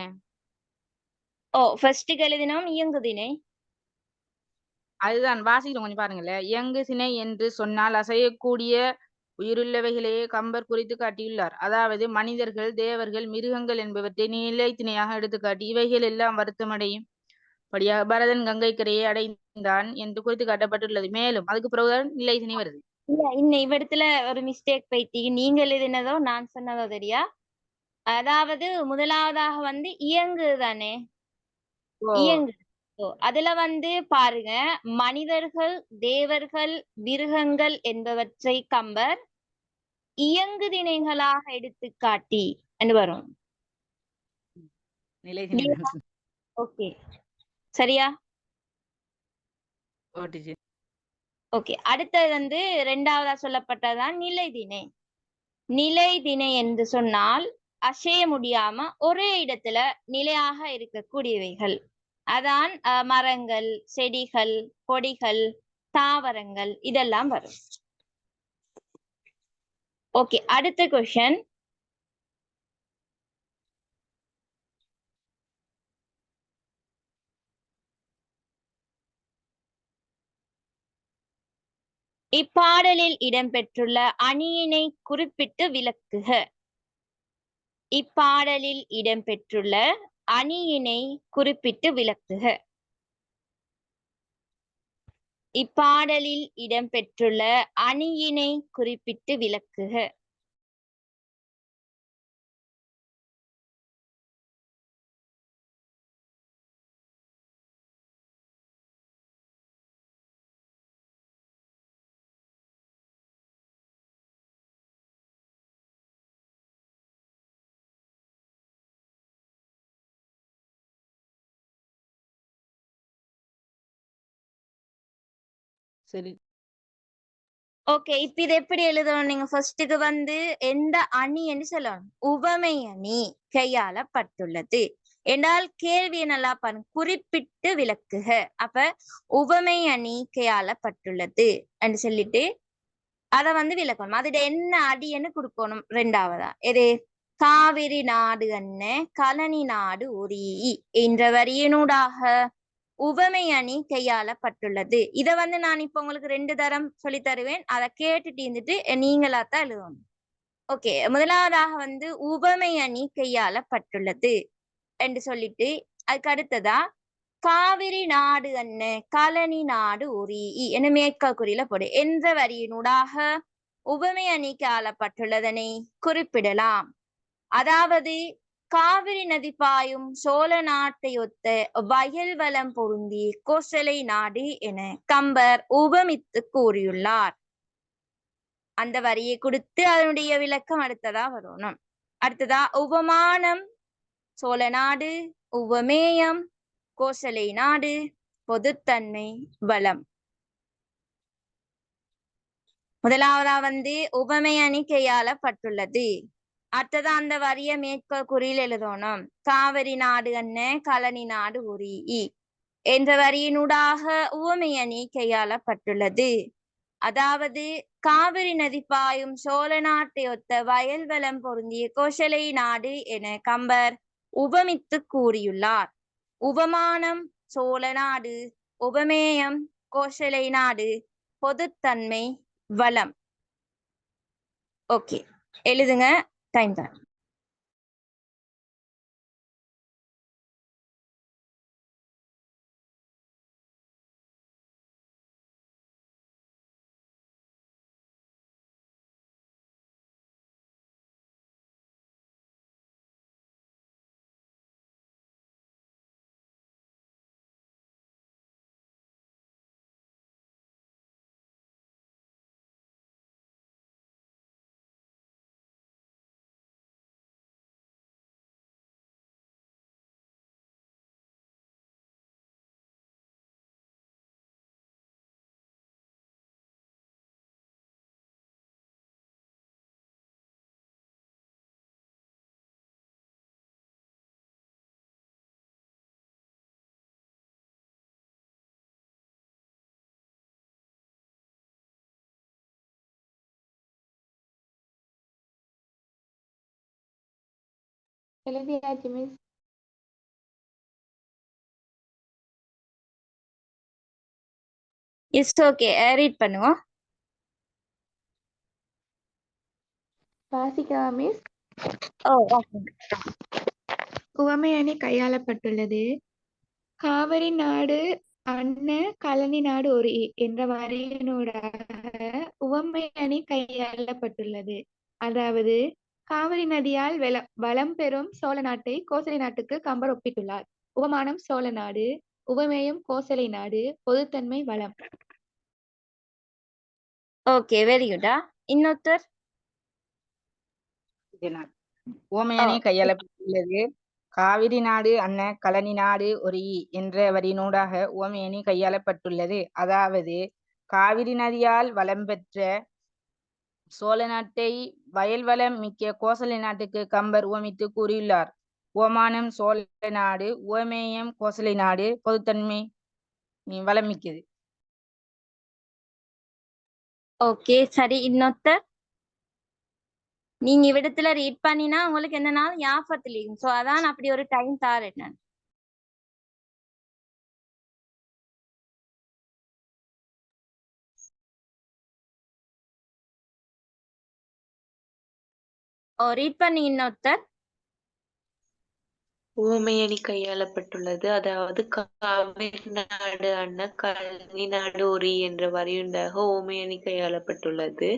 ஓ ஃபர்ஸ்ட்டுக்கு எழுதினோம் இயங்குதினை. அதுதான் வாசிக்கிறோம், கொஞ்சம் பாருங்களேன். இயங்கு திணை என்று சொன்னால் அசையக்கூடிய உயிருள்ளவைகளையே கம்பர் குறித்து காட்டியுள்ளார். அதாவது மனிதர்கள், தேவர்கள், மிருகங்கள் என்பவற்றை நிலைத்திணையாக எடுத்துக்காட்டி இவைகள் எல்லாம் வருத்தமடையும் படியாக பரதன் கங்கை கரையை அடைந்தான் என்று குறித்து காட்டப்பட்டுள்ளது. மேலும் அதுக்கு பிறகுதான் நிலைத்திணை வருது. இல்ல இன்னும் இவ்விடத்துல ஒரு மிஸ்டேக் பைத்தீங்க. நீங்க எழுதினதோ நான் சொன்னதோ தெரியா. அதாவது முதலாவதாக வந்து இயங்கு தானே, ஓ, இயங்கு. ஓ அதுல வந்து பாருங்க, மனிதர்கள், தேவர்கள், மிருகங்கள் என்பவற்றை கம்பர் இயங்குதிணைகளாக எடுத்துக்காட்டி என்று வரும். நிலைத்திணை தான். ஓகே சரியா? ஓ டீச்சர். ஓகே அடுத்தது வந்து இரண்டாவதா சொல்லப்பட்டதுதான் நிலைதிணை. நிலைதிணை என்று சொன்னால் அசைய முடியாம ஒரே இடத்துல நிலையாக இருக்கக்கூடியவைகள். அதான் மரங்கள், செடிகள், கொடிகள், தாவரங்கள் இதெல்லாம் வரும். ஓகே அடுத்த கொஸ்டின். இப்பாடலில் இடம்பெற்றுள்ள அணியினை குறிப்பிட்டு விளக்குக. இப்பாடலில் இடம்பெற்றுள்ள அணியினை குறிப்பிட்டு விளக்குக. இப்பாடலில் இடம்பெற்றுள்ள அணியினை குறிப்பிட்டு விளக்குக. சரி. ஓகே இப்ப இது எப்படி எழுதணும்? நீங்க ஃபர்ஸ்ட்டுக்கு வந்து எந்த அணி என்று சொல்லணும். உவமை அணி கையாளப்பட்டுள்ளது என்றால் கேள்வியை நல்லா பாருங்க. குறிப்பிட்டு விளக்குக. அப்ப உவமை அணி கையாளப்பட்டுள்ளது என்று சொல்லிட்டு அத வந்து விளக்கணும். அதுல என்ன அடின்னு கொடுக்கணும். ரெண்டாவதா எது? காவிரி நாடு அன்ன கழனி நாடு உரி என்ற வரியினூடாக உவமை அணி கையாளப்பட்டுள்ளது. இத வந்து நான் இப்ப உங்களுக்கு 2 தரம் சொல்லி தருவேன். அதை கேட்டுட்டு இருந்துட்டு நீங்களாத்தான் எழுதணும். ஓகே முதலாவதாக வந்து உவமை அணி கையாளப்பட்டுள்ளது என்று சொல்லிட்டு அதுக்கு அடுத்ததா காவிரி நாடு அன்ன கழனி நாடு உரி என மேற்கா குறியில போடு என்ற வரியினூடாக உவமை அணி கையாளப்பட்டுள்ளதனை குறிப்பிடலாம். அதாவது காவிரி நதி பாயும் சோழ நாட்டை ஒத்த வயல் வளம் பொருந்தி கோசலை நாடு என கம்பர் உபமித்து கூறியுள்ளார். அந்த வரியை கொடுத்து அதனுடைய விளக்கம் அடுத்ததா வரணும். அடுத்ததா உபமானம் சோழ நாடு, உவமேயம் கோசலை நாடு, பொதுத்தன்மை, வளம். முதலாவதா வந்து உவமை அணி கையாளப்பட்டுள்ளது. அடுத்தது அந்த வரிய மேற்கோள் குறியில் எழுதணும். காவிரி நாடு அன்ன கழனி நாடு உரி என்ற வரியினூடாக உவமை அணி கையாளப்பட்டுள்ளது. அதாவது காவிரி நதி பாயும் சோழ நாட்டை ஒத்த வயல் வளம் பொருந்திய கோசலை நாடு என கம்பர் உபமித்து கூறியுள்ளார். உபமானம் சோழ நாடு, உபமேயம் கோசலை நாடு, பொதுத்தன்மை, வளம். ஓகே எழுதுங்க. டைம் தான். எழுதியாச்சு மிஸ். இட்ஸ் ஓகே, ரீட் பண்ணுவோம். வாசிக்கவா மிஸ்? ஓ ஓகே. உவமை அணி கையாளப்பட்டுள்ளது. காவிரி நாடு அன்ன கழனி நாடு ஒரு என்ற வரியினூடாக உவமை அணி கையாளப்பட்டுள்ளது. அதாவது காவிரி நதியால் வளம் பெறும் சோழ நாட்டை கோசலை நாட்டுக்கு கம்பர் ஒப்பிட்டுள்ளார். உவமானம் சோழ நாடு, உவமேயம் கோசலை நாடு, பொதுத்தன்மை வளம். ஓகே, வெரி குட்டா. இன்னொருத்தர் ஓமையணி கையாளப்பட்டுள்ளது. காவிரி நாடு அன்ன கழனி நாடு ஒரு என்ற வரியினூடாக ஓமையணி கையாளப்பட்டுள்ளது. அதாவது காவிரி நதியால் வளம் பெற்ற சோழ நாட்டை வயல் வளம் மிக்க கோசலை நாட்டுக்கு கம்பர் உவமித்து கூறியுள்ளார். ஓமானம் சோழ நாடு, ஓமேயம் கோசலை நாடு, பொதுத்தன்மை வளம் மிக்கது. ஓகே சரி. இன்னொருத்தர் நீங்க இவ்விடத்துல ரீட் பண்ணினா உங்களுக்கு என்னன்னாலும் ஞாபகத்துல இருக்கும். சோ அதான் அப்படி ஒரு டைம் தாரேன் நான். ஓ ரீட் பண்ணி இன்னொருத்தர். உவமையணி கையாளப்பட்டுள்ளது. அதாவது காவிரி நாடு அன்ன கழனி நாடு ஒரு என்ற வரியுண்டாக உவமையணி கையாளப்பட்டுள்ளது.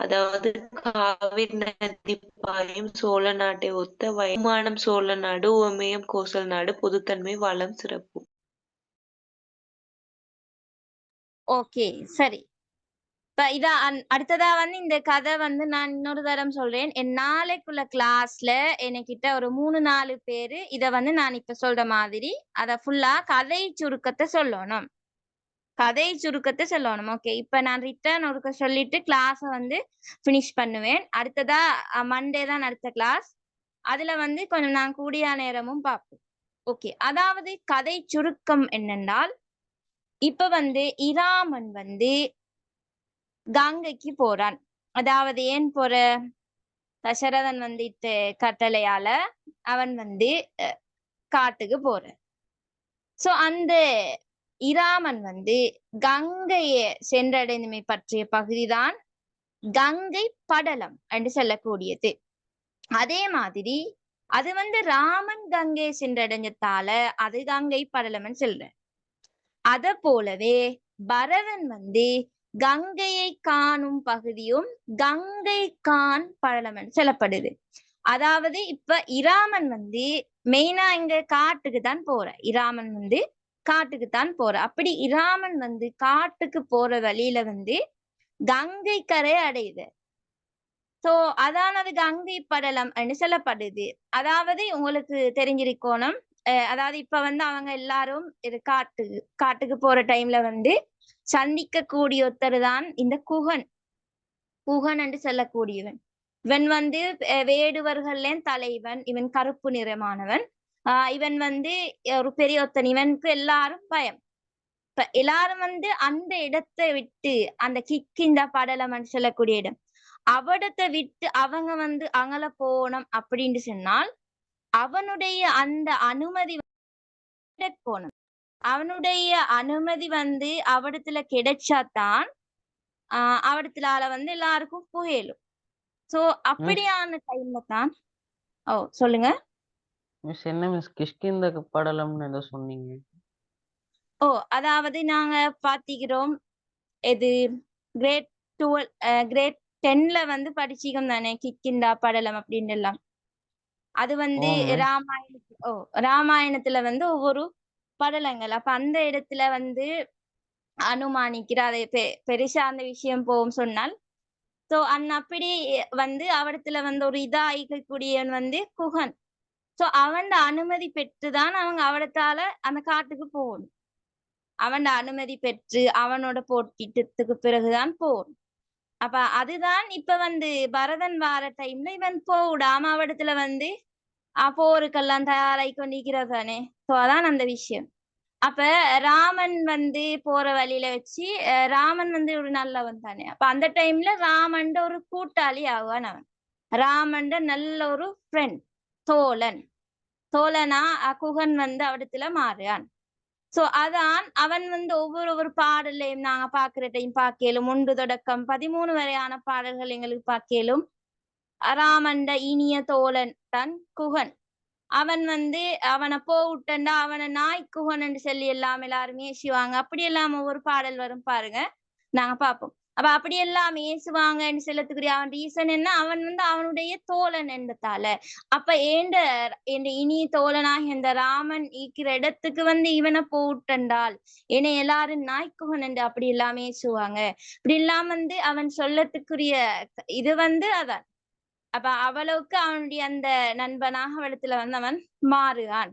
அதாவது காவிரி நதி பாயும் சோழ நாட்டை ஒத்த வயமானம் சோழ நாடு, உவமேயம் கோசல் நாடு, பொதுத்தன்மை வளம் சிறப்பு. ஓகே சரி. இப்ப இதா அடுத்ததா வந்து இந்த கதை வந்து நான் இன்னொரு தரம் சொல்றேன். என் நாளைக்குள்ள கிளாஸ்ல என்கிட்ட ஒரு 3-4 பேரு இத வந்து நான் இப்ப சொல்ற மாதிரி அத ஃபுல்லா கதை சுருக்கத்தை சொல்லணும். கதை சுருக்கத்தை சொல்லணும். ஓகே, இப்ப நான் ரிட்டர்ன் ஒருக்க சொல்லிட்டு கிளாஸ வந்து பினிஷ் பண்ணுவேன். அடுத்ததா மண்டே தான் அடுத்த கிளாஸ். அதுல வந்து கொஞ்சம் நான் கூடிய நேரமும் பார்ப்போம். ஓகே, அதாவது கதை சுருக்கம் என்னென்றால், இப்ப வந்து இராமன் வந்து கங்கைக்கு போறான். அதாவது ஏன் போற, தசரதன் வந்துட்டு கட்டளையால அவன் வந்து காட்டுக்கு போற. சோ அந்த இராமன் வந்து கங்கையை சென்றடைந்தமை பற்றிய பகுதிதான் கங்கை படலம் என்று சொல்லக்கூடியது. அதே மாதிரி அது வந்து ராமன் கங்கையை சென்றடைஞ்சதால அது கங்கை படலம்னு சொல்ற. அத போலவே பரதன் வந்து கங்கையை காணும் பகுதியும் கங்கை கான் படலம் சொல்லப்படுது. அதாவது இப்ப இராமன் வந்து மெயினா இங்க காட்டுக்கு தான் போற. இராமன் வந்து காட்டுக்கு தான் போற. அப்படி இராமன் வந்து காட்டுக்கு போற வழியில வந்து கங்கை கரை அடையுது. சோ அதானது கங்கை படலம் சொல்லப்படுது. அதாவது உங்களுக்கு தெரிஞ்சிருக்கணும், அதாவது இப்ப வந்து அவங்க எல்லாரும் இது காட்டுக்கு போற டைம்ல வந்து சந்திக்க கூடிய ஒருத்தர் தான் இந்த குகன். குகன் என்று சொல்லக்கூடியவன். இவன் வந்து வேடுவர்கள்ல தலைவன். இவன் கருப்பு நிறமானவன். இவன் வந்து ஒரு பெரிய ஒருத்தன். இவனுக்கு எல்லாரும் பயம். இப்ப எல்லாரும் வந்து அந்த இடத்தை விட்டு, அந்த கிக்கிந்த படலம் சொல்லக்கூடிய இடம், அவடத்தை விட்டு அவங்க வந்து அங்கல போனோம் அப்படின்னு சொன்னால் அவனுடைய அந்த அனுமதி போகணும். அவனுடைய அனுமதி வந்து அவடத்துல கிடைச்சாதான் அவடத்துல வந்து எல்லாருக்கும் புயலும். சோ அப்படியான டைம்ல தான். ஓ சொல்லுங்க மிஸ். என்ன மிஸ் கிஷ்கிந்த படலம்னு ஏதோ சொன்னீங்க? ஓ அதாவது நாங்க பாத்திக்கிறோம், இது கிரேட் 10ல வந்து படிச்சிக்கோம் தானே, கிக்கிந்தா படலம் அப்படின்னு எல்லாம். அது வந்து ராமாயணத்துல வந்து ஒவ்வொரு படலங்கள். அப்ப அந்த இடத்துல வந்து அனுமானிக்கிற அதை பெருசா அந்த விஷயம் போகும் சொன்னால், சோ அப்படி வந்து அவடத்துல வந்து ஒரு இதாகக்கூடியவன் வந்து குகன். சோ அவன் அனுமதி பெற்றுதான் அவங்க அவடத்தால அந்த காட்டுக்கு போகணும். அவன் அனுமதி பெற்று அவனோட போட்டிட்டத்துக்கு பிறகுதான் போகணும். அப்ப அதுதான் இப்ப வந்து பரதன் வார டைம்ல இவன் போடாம அவடத்துல வந்து போருக்கெல்லாம் தயாராகி கொண்டிருக்கிறது தானே. சோ அதான் அந்த விஷயம். அப்ப ராமன் வந்து போற வழியில வச்சு ராமன் வந்து ஒரு நல்லவன் தானே. அப்ப அந்த டைம்ல ராமன் ஒரு கூட்டாளி ஆவான். அவன் ராமன் நல்ல ஒரு ஃப்ரெண்ட். தோழன். தோழனா குகன் வந்து அவடத்துல மாறுறான். சோ அதான் அவன் வந்து ஒவ்வொரு பாடலையும் நாங்க பாக்குறதையும் பார்க்கலும் 1 தொடக்கம் 13 வரையான பாடல்கள் எங்களுக்கு பார்க்கலும் ராமண்ட இனிய தோழன் தான் குகன். அவன் வந்து அவனை போவிட்டண்டா அவனை நாய் குகன் என்று சொல்லி எல்லாம் எல்லாரும் ஏசுவாங்க. அப்படி எல்லாம் ஒவ்வொரு பாடல் வரும் பாருங்க, நாங்க பார்ப்போம். அப்ப அப்படி எல்லாம் ஏசுவாங்கன்னு சொல்லத்துக்குரிய அவன் ரீசன் என்ன, அவன் வந்து அவனுடைய தோழன் என்றதால. அப்ப ஏண்ட இனிய தோழனாக இந்த ராமன் இருக்கிற இடத்துக்கு வந்து இவனை போவிட்டண்டால் என்னை எல்லாரும் நாய்க்குகன் என்று அப்படி எல்லாம் ஏசுவாங்க. இப்படி எல்லாம் வந்து அவன் சொல்லத்துக்குரிய இது வந்து அதான். அப்ப அவளுக்கு அவனுடைய அந்த நண்பனாக அவளத்துல வந்து அவன் மாறுவான்.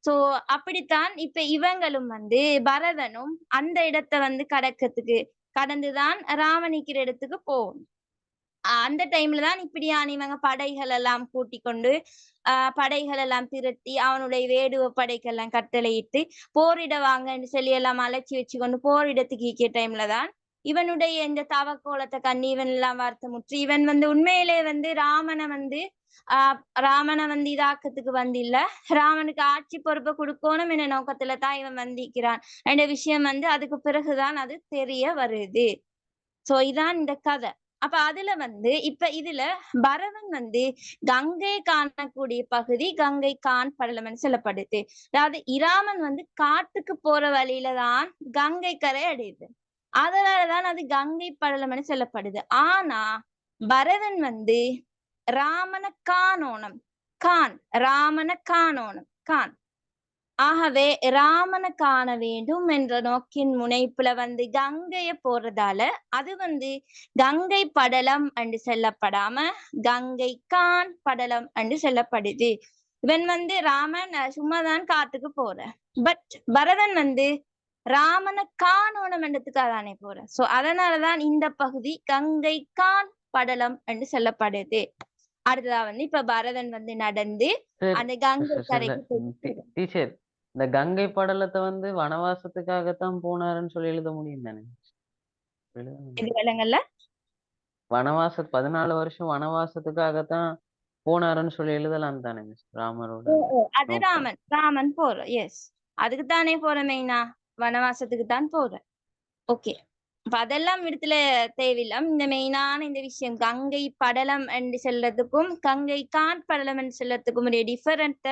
சோ அப்படித்தான் இப்ப இவங்களும் வந்து பரதனும் அந்த இடத்தை வந்து கடந்துதான் ராமனிக்கிற இடத்துக்கு போகணும். அந்த டைம்ல தான் இப்படியான இவங்க படைகள் எல்லாம் கூட்டிக் கொண்டு படைகள் எல்லாம் திரட்டி அவனுடைய வேடுவ படைக்கெல்லாம் கட்டளையிட்டு போரிட வாங்கன்னு சொல்லி எல்லாம் அழைச்சி வச்சு கொண்டு போரிடத்துக்கு ஈக்கிய டைம்ல தான் இவனுடைய இந்த தவக்கோலத்தை கண்ணி இவன் எல்லாம் வருத்தமுற்று இவன் வந்து உண்மையிலே வந்து ராமனை வந்து இதாக்கத்துக்கு வந்தில்ல, ராமனுக்கு ஆட்சி பொறுப்பை கொடுக்கணும் என்ற நோக்கத்துல தான் இவன் வந்திக்கிறான் என்ற விஷயம் வந்து அதுக்கு பிறகுதான் அது தெரிய வருது. சோ இதான் இந்த கதை. அப்ப அதுல வந்து இப்ப இதுல பரதன் வந்து கங்கை காணக்கூடிய பகுதி கங்கை கான் படலம்னு சொல்லப்படுது. அதாவது இராமன் வந்து காட்டுக்கு போற வழியில தான் கங்கை கரை அடையுது. அதனாலதான் அது கங்கை படலம்னு சொல்லப்படுது. ஆனா பரதன் வந்து ராமனை காணோணும், கான். ஆகவே ராமனை காண வேண்டும் என்ற நோக்கின் முனைப்புல வந்து கங்கைய போறதால அது வந்து கங்கை படலம் என்று சொல்லப்படாம கங்கை கான் படலம் என்று சொல்லப்படுது. இவன் வந்து ராமன் சும்மாதான் காட்டுக்கு போற, பட் பரதன் வந்து ராமனை காணோணும் என்றதுக்காக தானே போற. சோ அதனாலதான் இந்த பகுதி கங்கை கான் படலம் என்று சொல்லப்படுது. அடுத்ததா வந்து இப்ப பரதன் வந்து நடந்து அந்த கங்கை கரைக்கு டீச்சர், இந்த கங்கை படலத்தை வந்து வனவாசத்துக்காகத்தான் போனாருன்னு சொல்லி எழுத முடியும் தானே? விலங்கல்ல 14 வருஷம் வனவாசத்துக்காகத்தான் போனாருன்னு சொல்லி எழுதலாம் தானே ராமரோட? அது ராமன் போற, எஸ் அதுக்கு தானே போற, மெயினா வனவாசத்துக்கு தான் போற. ஓகே, அப்ப அதெல்லாம் இடத்துல தேவையில்லை. இந்த மெயினான இந்த விஷயம் கங்கை படலம் என்று சொல்றதுக்கும் கங்கை கான் படலம் என்று சொல்றதுக்கும் ஒரு டிஃபரெண்ட்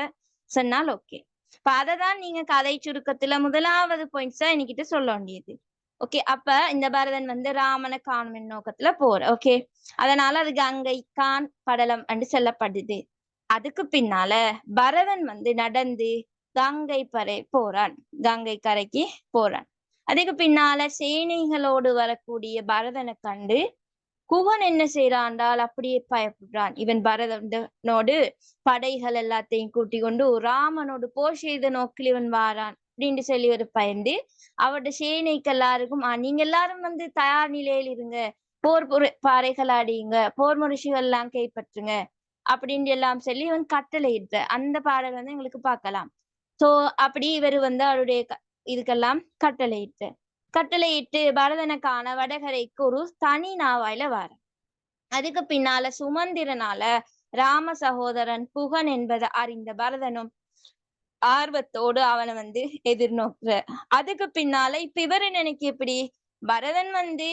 சொன்னால் ஓகே. இப்ப அததான் நீங்க கதை சுருக்கத்துல முதலாவது பாயிண்ட்ஸா என்கிட்ட சொல்ல வேண்டியது. ஓகே, அப்ப இந்த பரதன் வந்து ராமனை காணும் நோக்கத்துல போற. ஓகே, அதனால அது கங்கை கான் படலம் என்று சொல்லப்படுது. அதுக்கு பின்னால பரதன் வந்து நடந்து கங்கை கரைக்கு போறான். அதுக்கு பின்னால சேனைகளோடு வரக்கூடிய பரதனை கண்டு குகன் என்ன செய்யறான்டால் அப்படியே பயப்படுறான். இவன் பரதனோடு படைகள் எல்லாத்தையும் கூட்டி கொண்டு ராமனோடு போர் செய்த நோக்கில் இவன் வாரான் அப்படின்னு சொல்லி ஒரு பயந்து அவருடைய சேனைக்கு எல்லாருக்கும் நீங்க எல்லாரும் வந்து தயார் நிலையில் இருங்க, போர் பாறைகள் அடியுங்க, போர் முரசுகள் எல்லாம் கைப்பற்றுங்க அப்படின்னு எல்லாம் சொல்லி இவன் கட்டளையிட்ட அந்த பாடல் வந்து எங்களுக்கு பார்க்கலாம். சோ அப்படி இவர் வந்து அவருடைய இதுக்கெல்லாம் கட்டளையிட்டு பரதனுக்கான வடகரைக்கு ஒரு தனி நாவாயில வார. அதுக்கு பின்னால சுமந்திரனால ராம சகோதரன் புகன் என்பதை அறிந்த பரதனும் ஆர்வத்தோடு அவனை வந்து எதிர்நோக்குற. அதுக்கு பின்னால இப்ப இவரு நினைக்க எப்படி பரதன் வந்து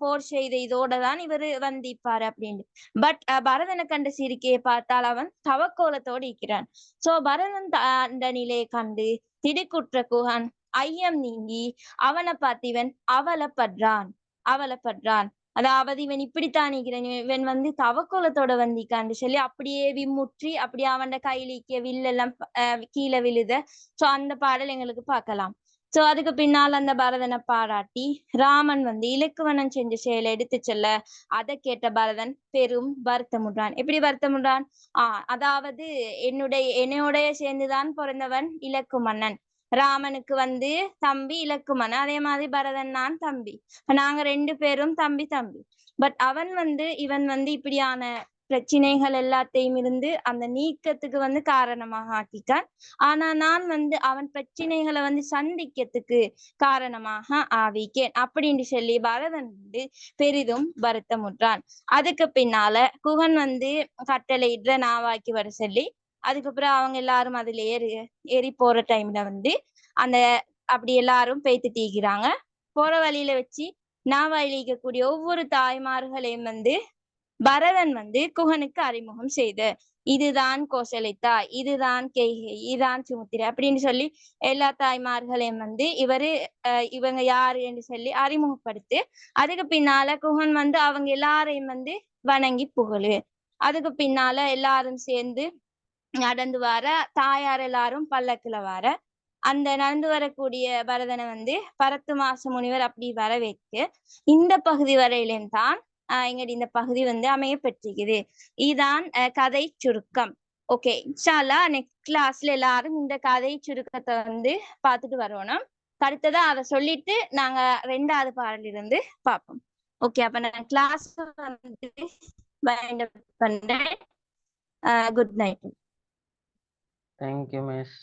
போர் செய்த இதோட தான் இவரு வந்திப்பாரு அப்படின்னு. பட் பரதனை கண்ட சிரிக்கையை பார்த்தால் அவன் தவக்கோலத்தோடு இருக்கிறான். சோ பரதன் அந்த நிலையை கண்டு திடுக்குற்ற குகன் ஐயம் நீங்கி அவனை பார்த்து இவன் அவலப்படுறான். அதாவது இவன் இப்படித்தான் நிற்கிறான், இவன் வந்து தவக்கோலத்தோட வந்திக்கான்னு சொல்லி அப்படியே விம்முற்றி அப்படியே அவன் கையிலிக்க வில்லெல்லாம் கீழே விழுத. சோ அந்த பாடல் எங்களுக்கு பார்க்கலாம். சோ அதுக்கு பின்னால் அந்த பரதனை பாராட்டி ராமன் வந்து இலக்குவனம் செஞ்ச செயலை எடுத்து செல்ல அதை கேட்ட பரதன் பெரும் வருத்தமுன்றான். எப்படி வருத்தமுன்றான்? அதாவது என்னோடைய சேர்ந்துதான் பிறந்தவன் இலக்குமன்னன், ராமனுக்கு வந்து தம்பி இலக்குமன், அதே மாதிரி பரதன் நான் தம்பி, நாங்க 2 பேரும் தம்பி. பட் இவன் வந்து இப்படியான பிரச்சனைகள் எல்லாத்தையும் இருந்து அந்த நீக்கத்துக்கு வந்து காரணமாக ஆக்கிட்டான். ஆனா நான் வந்து அவன் பிரச்சனைகளை வந்து சந்திக்கிறதுக்கு காரணமாக ஆவிக்கேன் அப்படின்னு சொல்லி பரதன் வந்து பெரிதும் வருத்தமுற்றான். அதுக்கு பின்னால குகன் வந்து கட்டளையிடுற நாவாக்கி வர சொல்லி அதுக்கப்புறம் அவங்க எல்லாரும் அதுல ஏறி போற டைம்ல வந்து அந்த அப்படி எல்லாரும் பேத்து தீக்கிறாங்க. போற வழியில வச்சு நாவழிக்கக்கூடிய ஒவ்வொரு தாய்மார்களையும் வந்து பரதன் வந்து குகனுக்கு அறிமுகம் செய்த இதுதான் கோசலித்தா, இதுதான் கேகை, இதுதான் சுமுத்திரை அப்படின்னு சொல்லி எல்லா தாய்மார்களையும் வந்து இவங்க யாரு என்று சொல்லி அறிமுகப்படுத்து. அதுக்கு பின்னால குகன் வந்து அவங்க எல்லாரையும் வந்து வணங்கி புகழு. அதுக்கு பின்னால எல்லாரும் சேர்ந்து நடந்து வர, தாயார் எல்லாரும் பல்லக்குல வர, அந்த நடந்து வரக்கூடிய பரதனை வந்து பரத்து மாச முனிவர் அப்படி வர வைக்க இந்த பகுதி வரையிலும் தான் எங்களுடைய இந்த பகுதி வந்து அமைய பெற்றிருக்குது. இதுதான் கதை சுருக்கம். ஓகே, இன்ஷா அல்லாஹ் நெக்ஸ்ட் கிளாஸ்ல எல்லாரும் இந்த கதை சுருக்கத்தை வந்து பார்த்துட்டு வரணும். அடுத்ததா அதை சொல்லிட்டு நாங்க 2வது பாடலிருந்து பார்ப்போம். ஓகே, அப்ப நான் கிளாஸ் வந்து வைண்ட் அப் பண்றேன். Good night. Thank you miss.